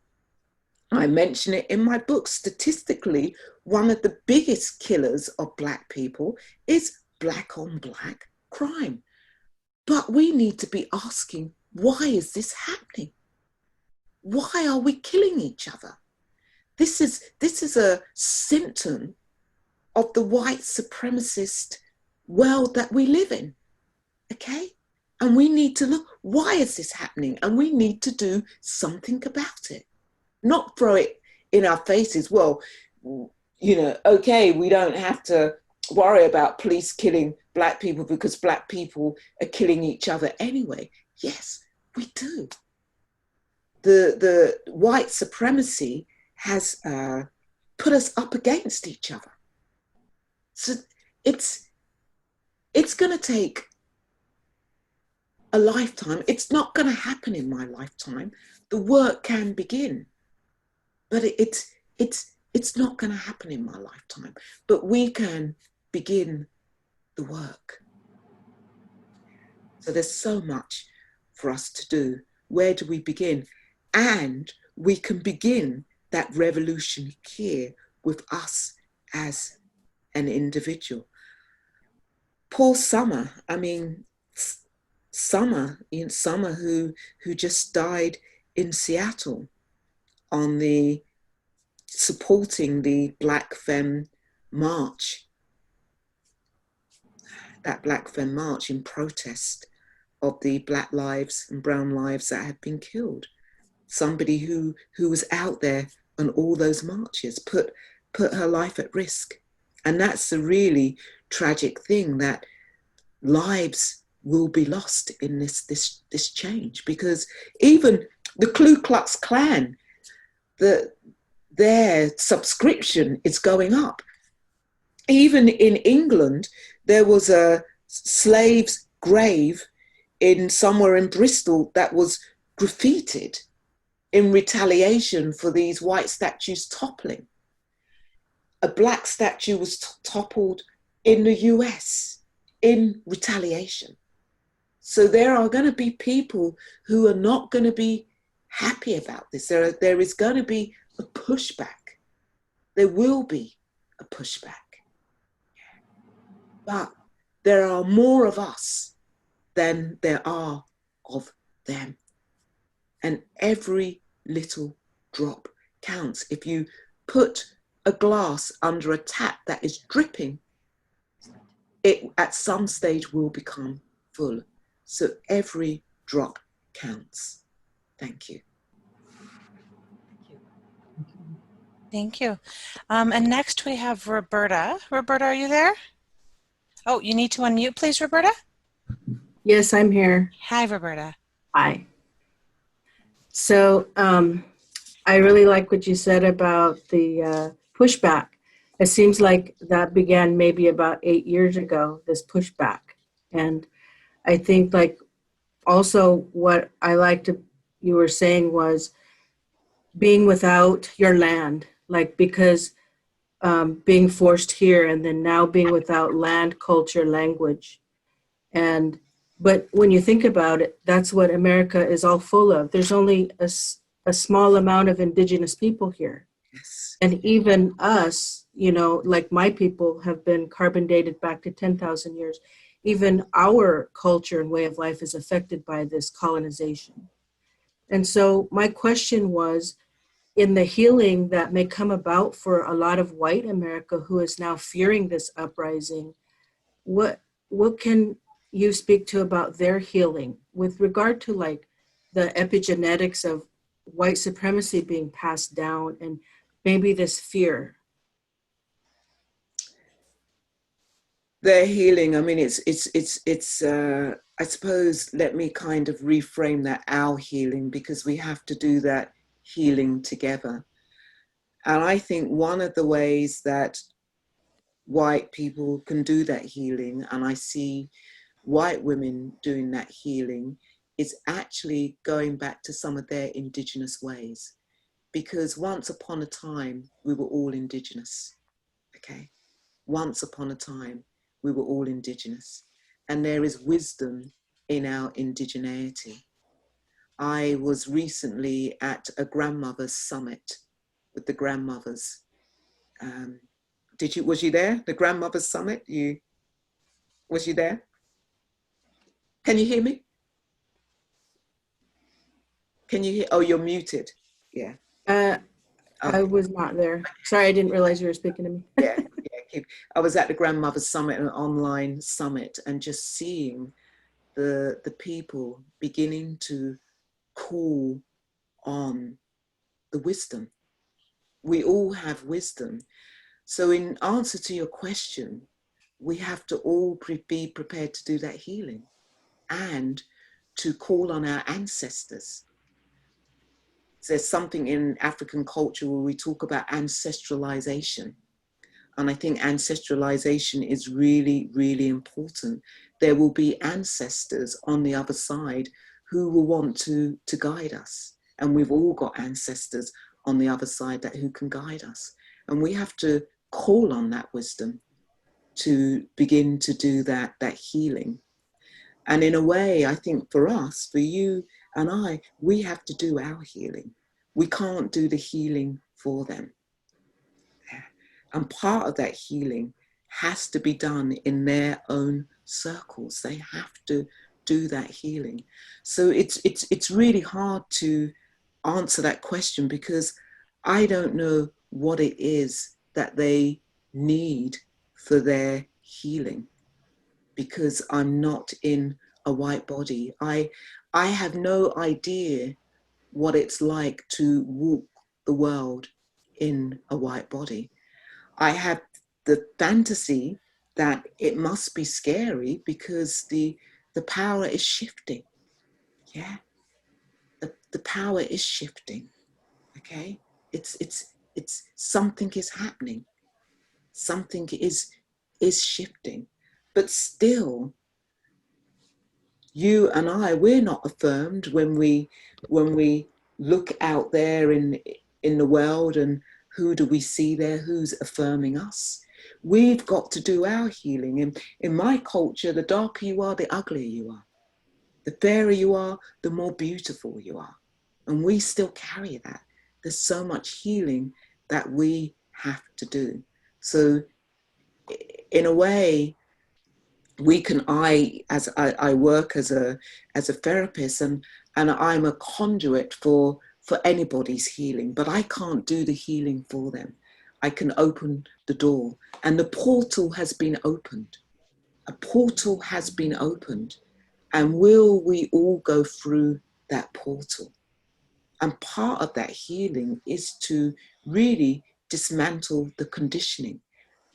I mention it in my book. Statistically, one of the biggest killers of black people is black on black crime. But we need to be asking, why is this happening? Why are we killing each other? This is a symptom of the white supremacist world that we live in, okay? And we need to look, why is this happening? And we need to do something about it. Not throw it in our faces. Well, you know, okay, we don't have to worry about police killing black people because black people are killing each other anyway. Yes, we do. The white supremacy has put us up against each other. So it's going to take a lifetime. It's not going to happen in my lifetime. The work can begin, but it's not going to happen in my lifetime. But we can begin the work. So there's so much for us to do. Where do we begin? And we can begin that revolution here with us as an individual. Paul Summer, I mean, Summer who just died in Seattle on supporting the Black Femme March, that Black Femme March in protest of the black lives and brown lives that had been killed. Somebody who was out there on all those marches, put her life at risk. And that's the really tragic thing, that lives will be lost in this change, because even the Ku Klux Klan, their subscription is going up. Even in England, there was a slave's grave somewhere in Bristol that was graffitied in retaliation for these white statues toppling. A black statue was toppled in the US in retaliation. So there are going to be people who are not going to be happy about this. There is going to be a pushback. There will be a pushback. But there are more of us than there are of them. And every little drop counts. If you put a glass under a tap that is dripping, it at some stage will become full. So every drop counts. Thank you. Thank you. And next we have Roberta. Roberta, are you there? Oh, you need to unmute, please, Roberta. Yes, I'm here. Hi, Roberta. Hi. So I really like what you said about the pushback. It seems like that began maybe about 8 years ago, this pushback. And I think like also what I liked you were saying was being without your land, like because being forced here and then now being without land, culture, language. But when you think about it, that's what America is all full of. There's only a small amount of indigenous people here. Yes. And even us, you know, like my people have been carbon dated back to 10,000 years. Even our culture and way of life is affected by this colonization. And so my question was, in the healing that may come about for a lot of white America who is now fearing this uprising, what can you speak to about their healing with regard to like the epigenetics of white supremacy being passed down and maybe this fear? Their healing, I mean, it's I suppose, let me kind of reframe that, our healing, because we have to do that healing together. And I think one of the ways that white people can do that healing, and I see white women doing that healing, is actually going back to some of their indigenous ways. Because once upon a time, we were all indigenous, okay? Once upon a time, we were all indigenous. And there is wisdom in our indigeneity. I was recently at a grandmother's summit with the grandmothers. Was you there? The grandmother's summit? Was you there? Can you hear me? Can you hear? Oh, you're muted. Yeah. I was not there. Sorry, I didn't realize you were speaking to me. Yeah. I was at the grandmother's summit, an online summit, and just seeing the people beginning to call on the wisdom. We all have wisdom. So in answer to your question, we have to all be prepared to do that healing and to call on our ancestors. There's something in African culture where we talk about ancestralization. And I think ancestralization is really, really important. There will be ancestors on the other side who will want to guide us. And we've all got ancestors on the other side who can guide us. And we have to call on that wisdom to begin to do that healing. And in a way, I think for us, for you and I, we have to do our healing. We can't do the healing for them. And part of that healing has to be done in their own circles. They have to do that healing. So it's really hard to answer that question because I don't know what it is that they need for their healing, because I'm not in a white body. I have no idea what it's like to walk the world in a white body. I have the fantasy that it must be scary because the power is shifting. Yeah, the power is shifting. Okay, it's something is happening. Something is shifting, but still, you and I, we're not affirmed when we look out there in the world, and who do we see there? Who's affirming us? We've got to do our healing. In my culture, the darker you are, the uglier you are. The fairer you are, the more beautiful you are. And we still carry that. There's so much healing that we have to do. So in a way, I work as a therapist, and I'm a conduit for anybody's healing, but I can't do the healing for them. I can open the door, and the portal has been opened. A portal has been opened, and will we all go through that portal? And part of that healing is to really dismantle the conditioning.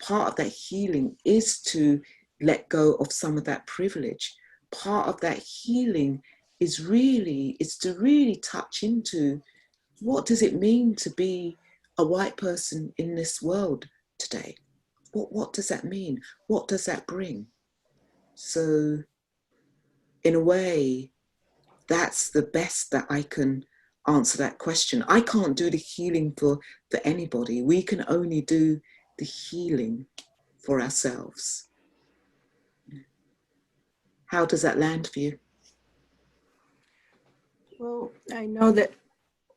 Part of that healing is to let go of some of that privilege. Part of that healing is to really touch into, what does it mean to be a white person in this world today? What does that mean? What does that bring? So in a way, that's the best that I can answer that question. I can't do the healing for anybody. We can only do the healing for ourselves. How does that land for you? Well, I know that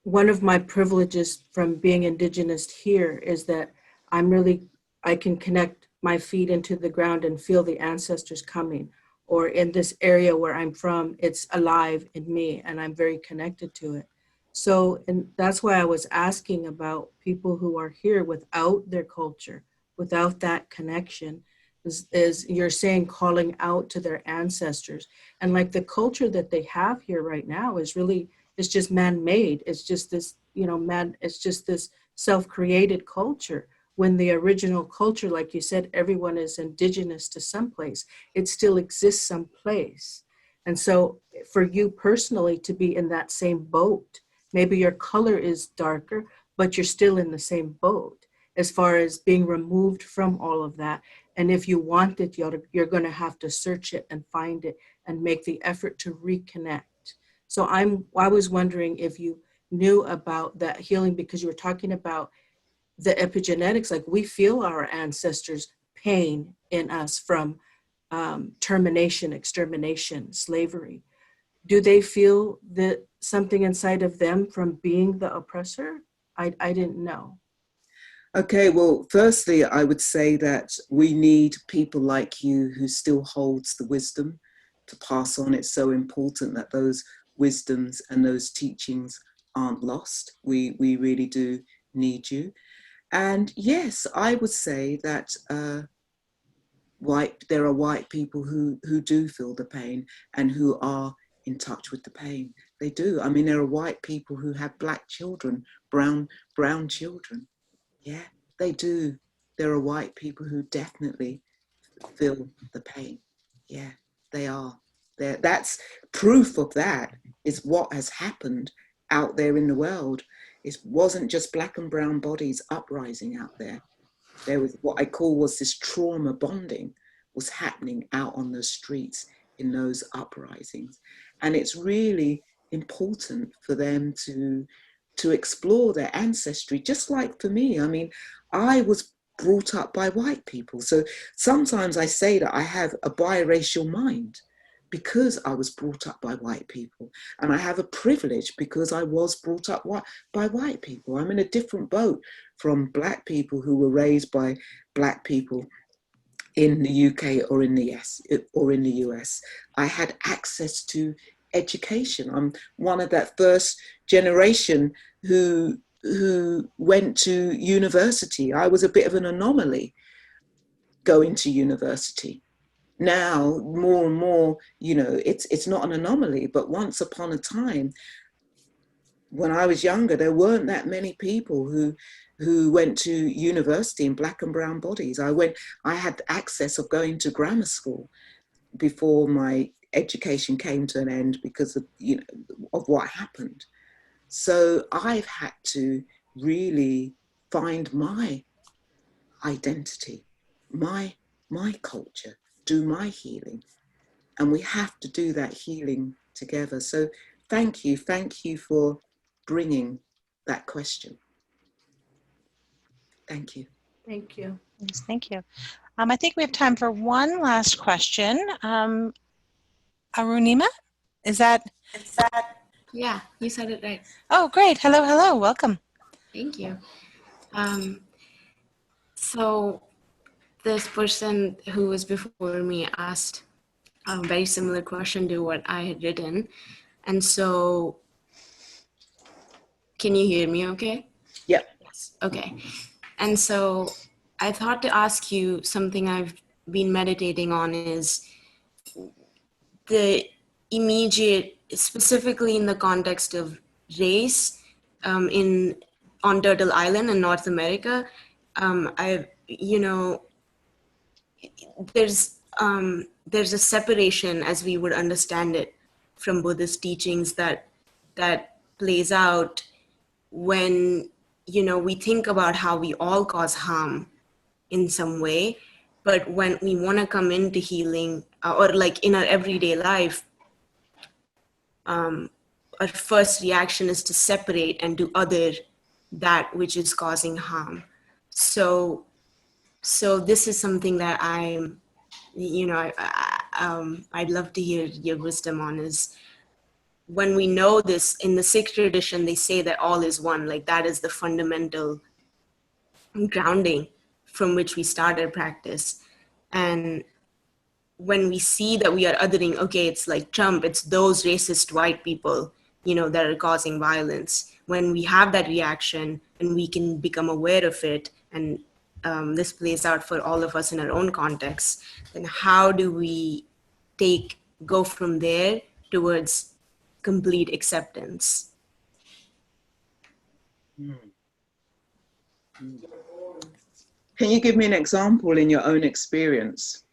one of my privileges from being Indigenous here is that I can connect my feet into the ground and feel the ancestors coming. Or in this area where I'm from, it's alive in me and I'm very connected to it. So, and that's why I was asking about people who are here without their culture, without that connection, is you're saying calling out to their ancestors. And like the culture that they have here right now is really, it's just man-made. It's just this, it's just this self-created culture. When the original culture, like you said, everyone is indigenous to someplace, it still exists someplace. And so for you personally to be in that same boat, maybe your color is darker, but you're still in the same boat as far as being removed from all of that. And if you want it, you're going to have to search it and find it and make the effort to reconnect. So I was wondering if you knew about that healing, because you were talking about the epigenetics, like we feel our ancestors' pain in us from termination, extermination, slavery. Do they feel that something inside of them from being the oppressor? I didn't know. Okay, well, firstly, I would say that we need people like you who still holds the wisdom to pass on. It's so important that those wisdoms and those teachings aren't lost. We really do need you. And yes, I would say that there are white people who do feel the pain and who are in touch with the pain. They do. I mean, there are white people who have black children, brown children. Yeah, they do. There are white people who definitely feel the pain. Yeah, they are. That's proof of that is what has happened out there in the world. It wasn't just black and brown bodies uprising out there. There was what I call was this trauma bonding was happening out on the streets in those uprisings. And it's really important for them to explore their ancestry, just like for me. I mean, I was brought up by white people. So sometimes I say that I have a biracial mind because I was brought up by white people. And I have a privilege because I was brought up by white people. I'm in a different boat from black people who were raised by black people in the UK or in the US. I had access to education. I'm one of that first generation who went to university. I was a bit of an anomaly going to university. Now, more and more, it's not an anomaly, but once upon a time, when I was younger, there weren't that many people who went to university in black and brown bodies. I had access of going to grammar school before my education came to an end because of, of what happened. So I've had to really find my identity, my culture, do my healing. And we have to do that healing together. So thank you for bringing that question. Thank you. Thank you. Yes, thank you. I think we have time for one last question. Arunima, is that? Yeah, you said it right. Oh, great. Hello, hello. Welcome. Thank you. So this person who was before me asked a very similar question to what I had written. And so, can you hear me okay? Yep. Yes. Okay. And so I thought to ask you something I've been meditating on is the immediate, specifically in the context of race, on Turtle Island in North America. There's a separation as we would understand it from Buddhist teachings that plays out when we think about how we all cause harm in some way, but when we want to come into healing or like in our everyday life, our first reaction is to separate and do other that which is causing harm. So this is something that I'd love to hear your wisdom on is when we know this in the Sikh tradition, they say that all is one, like that is the fundamental grounding from which we start our practice. And when we see that we are othering, okay, it's like Trump, it's those racist white people, that are causing violence. When we have that reaction and we can become aware of it, and this plays out for all of us in our own context, then how do we go from there towards complete acceptance? Can you give me an example in your own experience?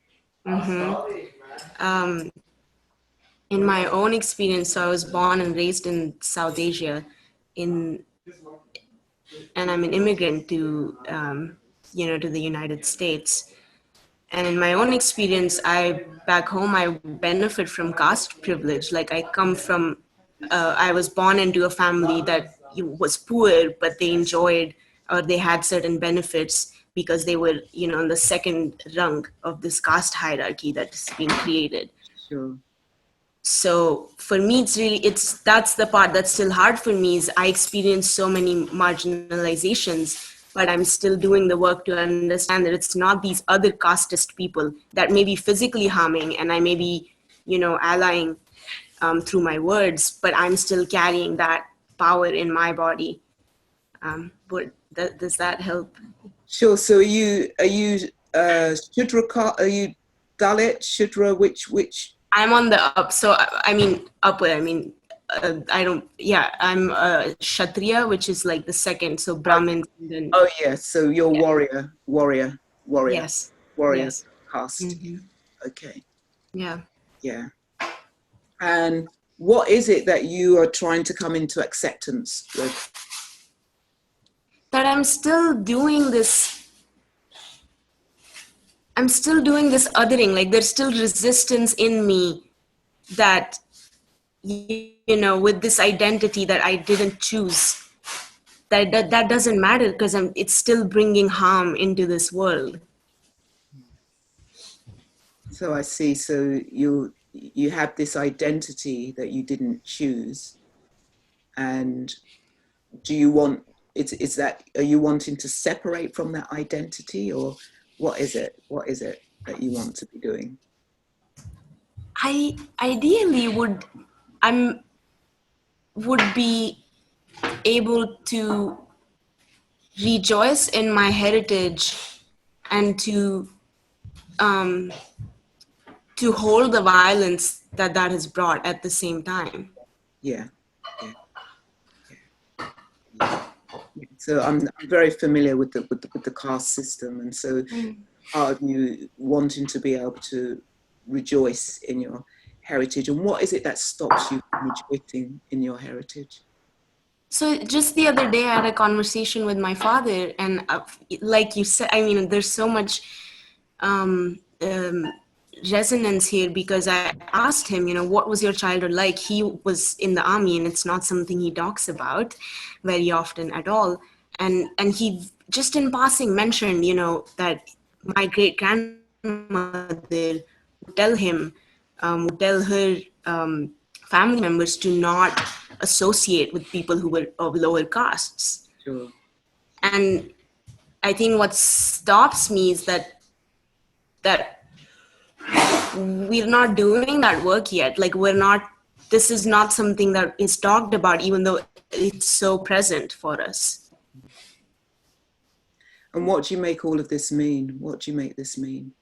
In my own experience, so I was born and raised in South Asia, and I'm an immigrant to the United States. And in my own experience, back home, I benefit from caste privilege. Like I was born into a family that was poor, but they enjoyed or they had certain benefits because they were, on the second rung of this caste hierarchy that's been created. Sure. So for me, that's the part that's still hard for me is I experience so many marginalizations, but I'm still doing the work to understand that it's not these other casteist people that may be physically harming, and I may be, allying through my words, but I'm still carrying that power in my body. But does that help? Sure. So are you Shudra? Are you Dalit, Shudra? Which? I'm on the up. So I mean upward. I mean I don't. Yeah, I'm Kshatriya, which is like the second. So Brahmin. Then, oh yes. So you're warrior. Yes. Warrior Yes. caste. Mm-hmm. Okay. Yeah. Yeah. And what is it that you are trying to come into acceptance with? That I'm still doing this othering. Like there's still resistance in me that, with this identity that I didn't choose, that doesn't matter because it's still bringing harm into this world. So I see. So you have this identity that you didn't choose, and do you want? Are you wanting to separate from that identity, or what is it? What is it that you want to be doing? I ideally would be able to rejoice in my heritage and to hold the violence that has brought at the same time. Yeah. So I'm very familiar with the caste system, and so part of you wanting to be able to rejoice in your heritage. And what is it that stops you from rejoicing in your heritage? So just the other day, I had a conversation with my father, and like you said, I mean, there's so much resonance here because I asked him, what was your childhood like? He was in the army, and it's not something he talks about very often at all. And he just in passing mentioned, that my great grandmother would tell her family members to not associate with people who were of lower castes. Sure. And I think what stops me is that we're not doing that work yet. Like this is not something that is talked about, even though it's so present for us. And what do you make all of this mean? What do you make this mean?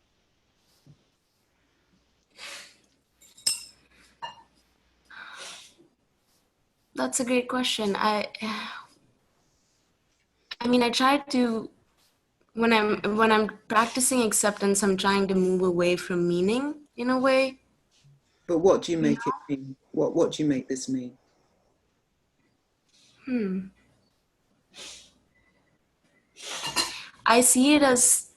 That's a great question. I mean, I try to, when I'm practicing acceptance, I'm trying to move away from meaning in a way. But what do you make it mean? What do you make this mean? I see it as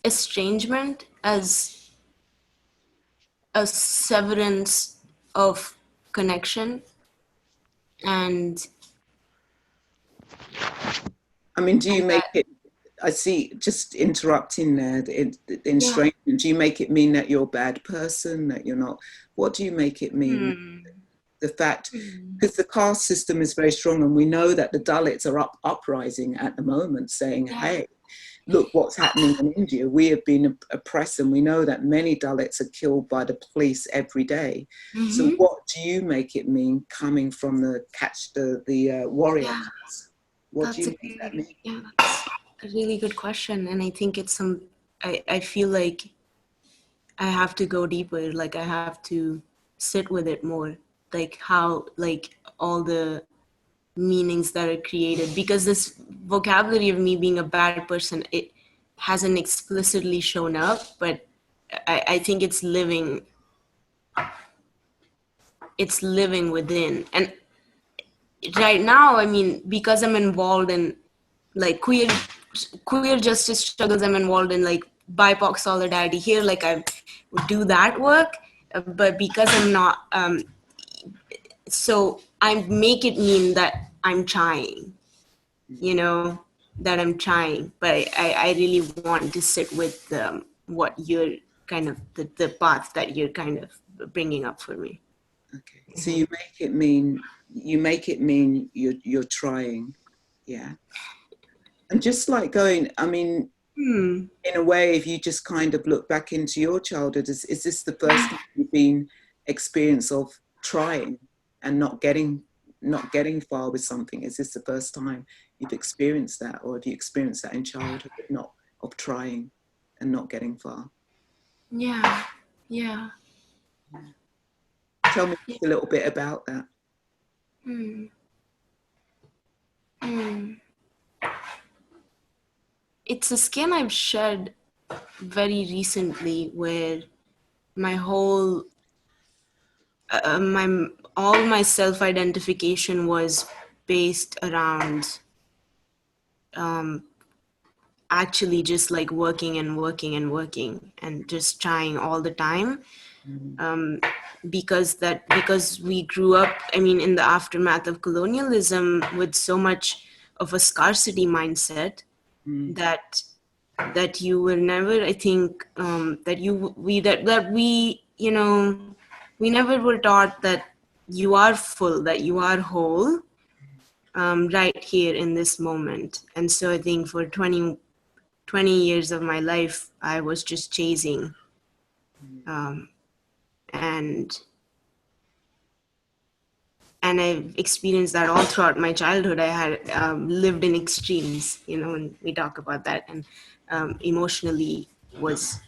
estrangement, as a severance of connection. And I mean, do you make it, I see, just interrupting there, the estrangement, do you make it mean that you're a bad person, that you're not, what do you make it mean? The fact, because the caste system is very strong, and we know that the Dalits are uprising at the moment saying, hey, look what's happening in India. We have been oppressed, and we know that many Dalits are killed by the police every day. So what do you make it mean coming from the warrior class? What do you make that mean? Yeah, that's a really good question. And I think it's I feel like I have to go deeper. Like I have to sit with it more. Like how, like all the meanings that are created, because this vocabulary of me being a bad person, it hasn't explicitly shown up, but I think it's living within. And right now, I mean, because I'm involved in like queer justice struggles, I'm involved in like BIPOC solidarity here, like I would do that work, but because I'm not, so I make it mean that I'm trying, you know, that I'm trying, but I really want to sit with what you're kind of, the path that you're kind of bringing up for me. Okay, so you make it mean you're trying, yeah. And just like going, I mean, in a way, if you just kind of look back into your childhood, is this the first time you've been experience of trying and not getting far with something? Is this the first time you've experienced that, or have you experienced that in childhood, of trying and not getting far? Yeah. Tell me just a little bit about that. It's a skin I've shed very recently, where my whole all my self-identification was based around actually just like working and just trying all the time, because we grew up, I mean, in the aftermath of colonialism with so much of a scarcity mindset, that you were never, I think, you know, we never were taught that you are full, that you are whole, right here in this moment. And so I think for 20 years of my life, I was just chasing, and I've experienced that all throughout my childhood. I had lived in extremes, you know, and we talk about that, and emotionally was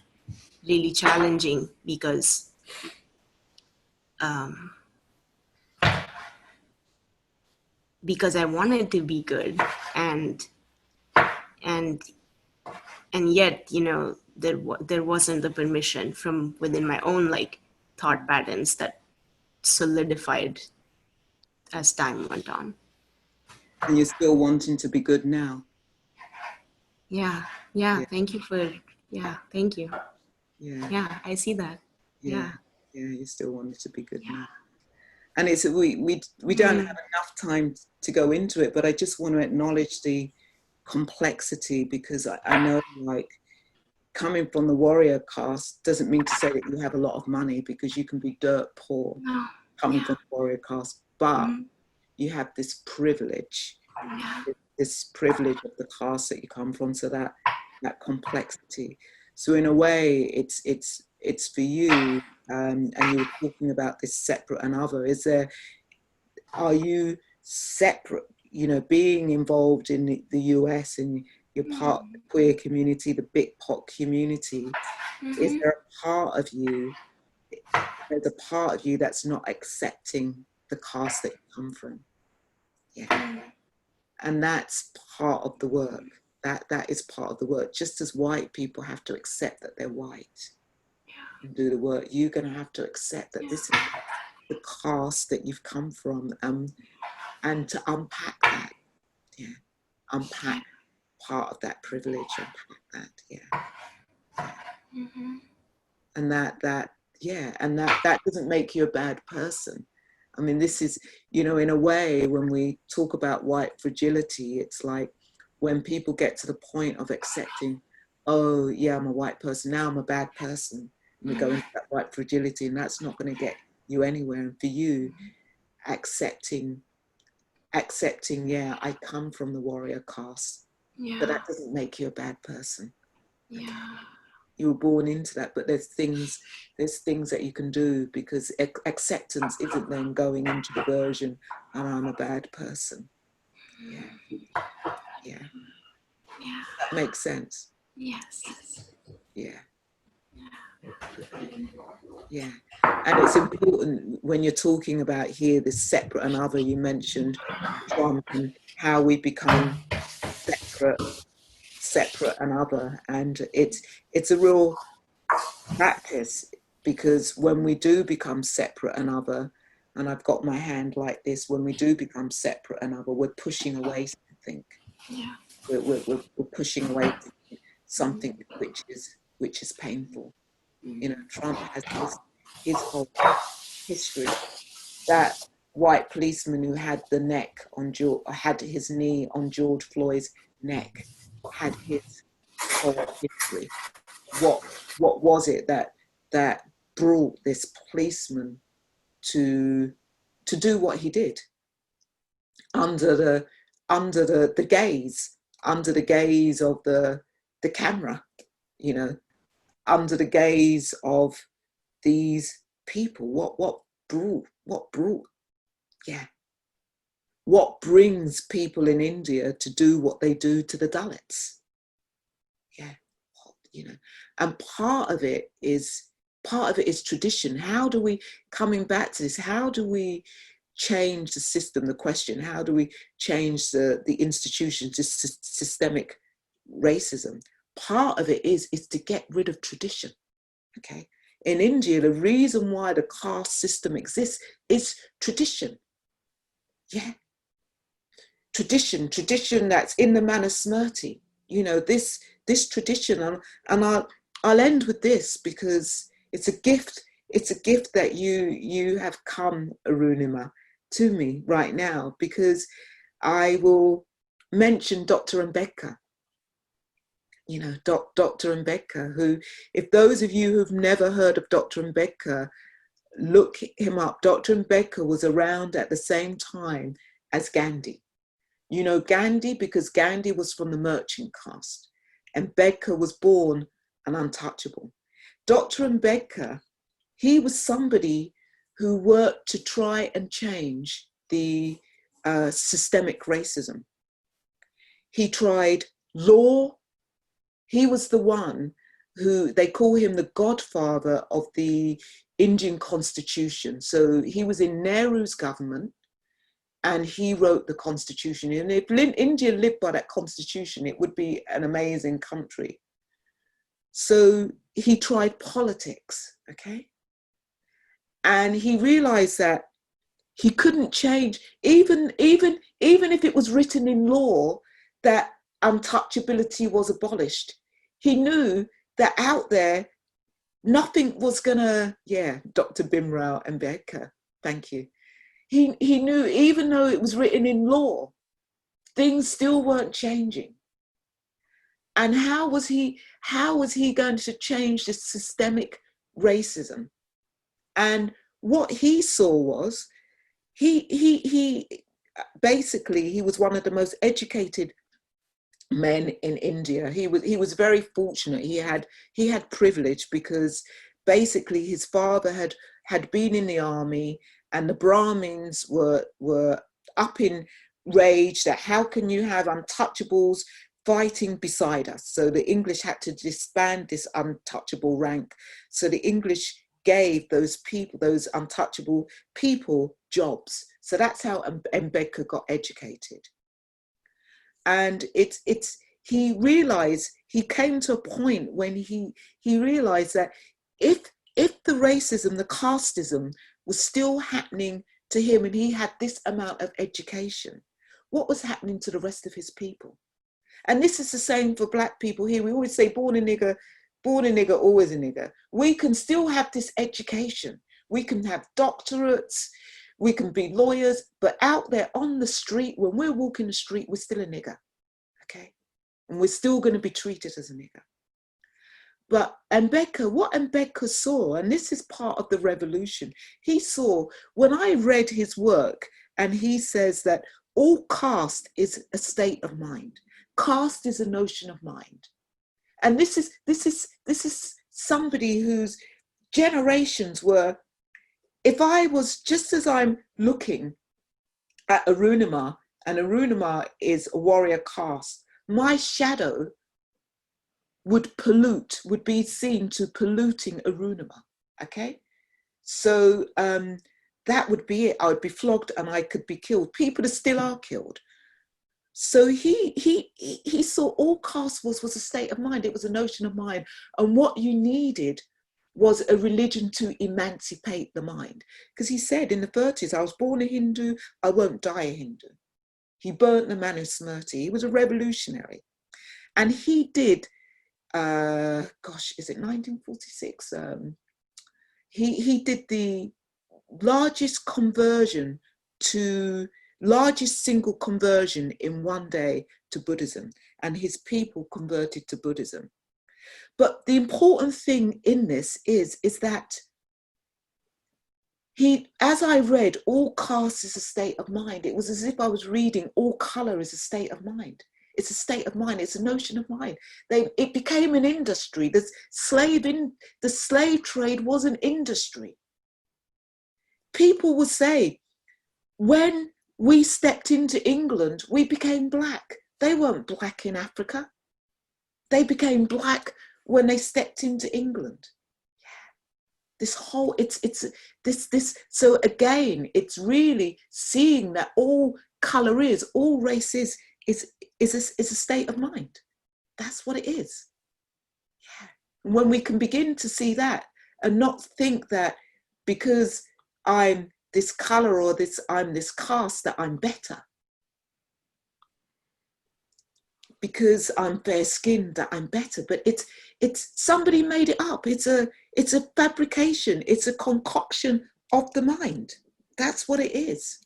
really challenging because I wanted to be good, and yet, you know, there wasn't the permission from within my own like thought patterns that solidified as time went on. And you're still wanting to be good now? Yeah. Thank you for, thank you. Yeah, I see that. Yeah, you still wanting to be good now. And it's we don't have enough time to go into it, but I just want to acknowledge the complexity, because I know, like, coming from the warrior caste doesn't mean to say that you have a lot of money, because you can be dirt poor coming from the warrior caste. But you have this privilege, this privilege of the caste that you come from, so that complexity. So in a way, it's for you, and you were talking about this separate and other. Are you separate, you know, being involved in the US and you're part of the queer community, the BIPOC community, is there a part of you, there's a part of you that's not accepting the caste that you come from? Yeah. And that's part of the work. That is part of the work. Just as white people have to accept that they're white and do the work, you're going to have to accept that this is the caste that you've come from, and to unpack that. Yeah. Unpack part of that privilege, unpack that. Yeah. And that doesn't make you a bad person. I mean, this is, you know, in a way, when we talk about white fragility, it's like when people get to the point of accepting, oh yeah, I'm a white person, now I'm a bad person, and we go into that white fragility, and that's not going to get you anywhere. And for you, accepting, yeah, I come from the warrior caste, but that doesn't make you a bad person. Yeah. You were born into that, but there's things that you can do, because acceptance isn't then going into the version, and I'm a bad person. Yeah. That makes sense. Yes. Yeah. And it's important when you're talking about here, this separate and other. You mentioned Trump and how we become separate and other, and it's a real practice, because when we do become separate and other, and I've got my hand like this, when we do become separate and other, we're pushing away something. Yeah. We're pushing away something which is painful. You know, Trump has his whole history. That white policeman who had had his knee on George Floyd's neck, had his whole history. What was it that brought this policeman to do what he did under the gaze of the camera, you know, under the gaze of these people? What brings people in India to do what they do to the Dalits? Yeah. You know, and part of it is tradition. How do we, coming back to this, how do we change the system? The question, how do we change the institutions, this systemic racism? Part of it is to get rid of tradition. Okay, in India, the reason why the caste system exists is tradition. Yeah, tradition that's in the Manusmriti. You know, this tradition, and I'll end with this, because it's a gift. It's a gift that you have come, Arunima, to me right now, because I will mention Dr. Ambedkar. You know, Dr. Ambedkar, who, if those of you who've never heard of Dr. Ambedkar, look him up. Dr. Ambedkar was around at the same time as Gandhi. You know Gandhi because Gandhi was from the merchant caste, and Ambedkar was born an untouchable. Dr. Ambedkar, he was somebody who worked to try and change the systemic racism. He tried law. He was the one who, they call him the godfather of the Indian constitution. So he was in Nehru's government, and he wrote the constitution. And if India lived by that constitution, it would be an amazing country. So he tried politics, okay? And he realized that he couldn't change, even if it was written in law that untouchability was abolished. He knew that out there, nothing was gonna, Dr. Bimrao Ambedkar, thank you. He knew, even though it was written in law, things still weren't changing. And how was he going to change this systemic racism? And what he saw was, he basically, he was one of the most educated men in India. He was very fortunate. He had privilege because basically his father had been in the army, and the Brahmins were up in rage that how can you have untouchables fighting beside us? So the English had to disband this untouchable rank. So the English gave those people, those untouchable people, jobs. So that's how Ambedkar got educated. And he realized, he came to a point when he realized that if the racism, the casteism was still happening to him, and he had this amount of education, what was happening to the rest of his people? And this is the same for Black people here. We always say born a nigger, always a nigger. We can still have this education. We can have doctorates, we can be lawyers, but out there on the street, when we're walking the street, we're still a nigger, okay? And we're still going to be treated as a nigger. But what Ambedkar saw, and this is part of the revolution, he saw, when I read his work, and he says that all caste is a state of mind. Caste is a notion of mind. And this is somebody whose generations were, if I was, just as I'm looking at Arunima, and Arunima is a warrior caste, my shadow would be seen to polluting Arunima, okay? So that would be it. I would be flogged and I could be killed. People still are killed. So he saw all caste was a state of mind. It was a notion of mind. And what you needed was a religion to emancipate the mind. Because he said in the 30s, I was born a Hindu, I won't die a Hindu. He burnt the Manusmriti. He was a revolutionary. And he did, is it 1946? He did the largest single conversion in one day to Buddhism, and his people converted to Buddhism. But the important thing in this is that as I read, all caste is a state of mind. It was as if I was reading all color is a state of mind. It's a state of mind. It's a notion of mind. It became an industry. The slave trade was an industry. People would say, when we stepped into England, we became Black. They weren't Black in Africa. They became Black when they stepped into England. Yeah. This whole, so again, it's really seeing that all color is, all race is a state of mind. That's what it is. Yeah. When we can begin to see that and not think that because I'm this color or I'm this caste that I'm better. Because I'm fair skinned that I'm better, but it's somebody made it up. It's a fabrication. It's a concoction of the mind. That's what it is.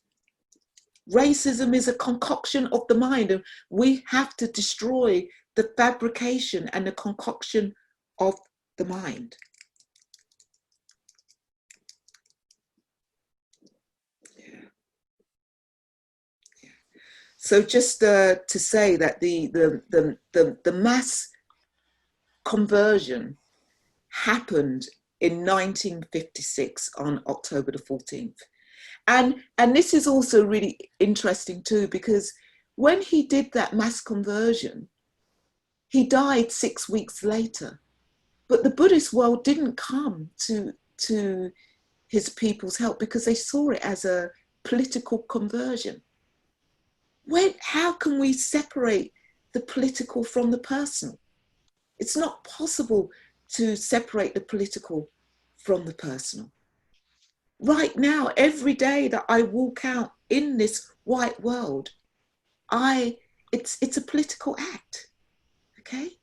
Racism is a concoction of the mind, and we have to destroy the fabrication and the concoction of the mind. So just to say that the mass conversion happened in 1956 on October the 14th. And this is also really interesting too, because when he did that mass conversion, he died 6 weeks later. But the Buddhist world didn't come to his people's help because they saw it as a political conversion. How can we separate the political from the personal? It's not possible to separate the political from the personal. Right now, every day that I walk out in this white world, it's a political act, okay?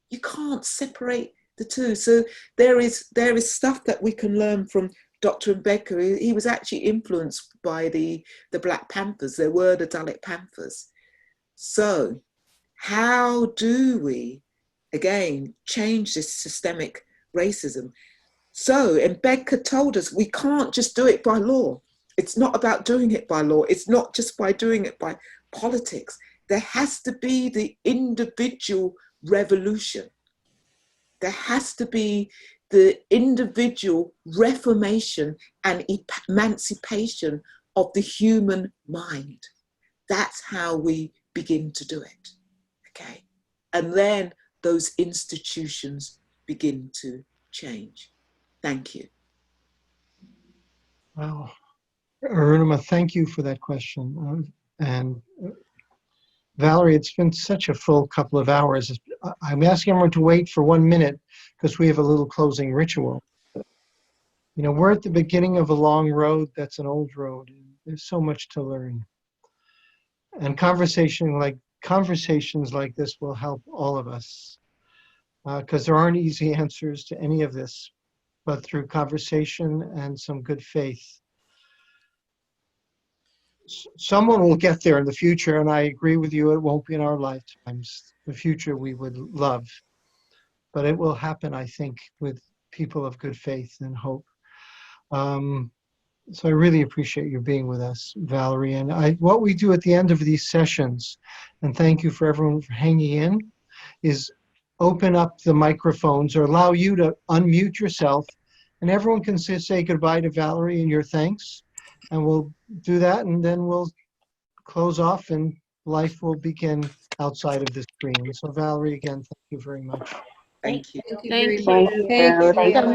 You can't separate the two. So there is stuff that we can learn from Dr. Ambedkar. He was actually influenced by the Black Panthers. There were the Dalit Panthers. So how do we, again, change this systemic racism? So Ambedkar told us we can't just do it by law. It's not about doing it by law. It's not just by doing it by politics. There has to be the individual revolution. There has to be the individual reformation and emancipation of the human mind. That's how we begin to do it, okay? And then those institutions begin to change. Thank you. Wow. Arunima, thank you for that question. And Valerie, it's been such a full couple of hours. I'm asking everyone to wait for 1 minute because we have a little closing ritual. You know, we're at the beginning of a long road that's an old road. There's so much to learn. And conversations like this will help all of us because there aren't easy answers to any of this, but through conversation and some good faith, someone will get there in the future, and I agree with you, it won't be in our lifetimes. The future we would love, but it will happen, I think, with people of good faith and hope. So I really appreciate you being with us, Valerie. And what we do at the end of these sessions, and thank you for everyone for hanging in, is open up the microphones or allow you to unmute yourself, and everyone can say goodbye to Valerie and your thanks. And we'll do that, and then we'll close off, and life will begin outside of the screen. So Valerie, again, thank you very much. Thank you. Thank you. Thank you. Thank you.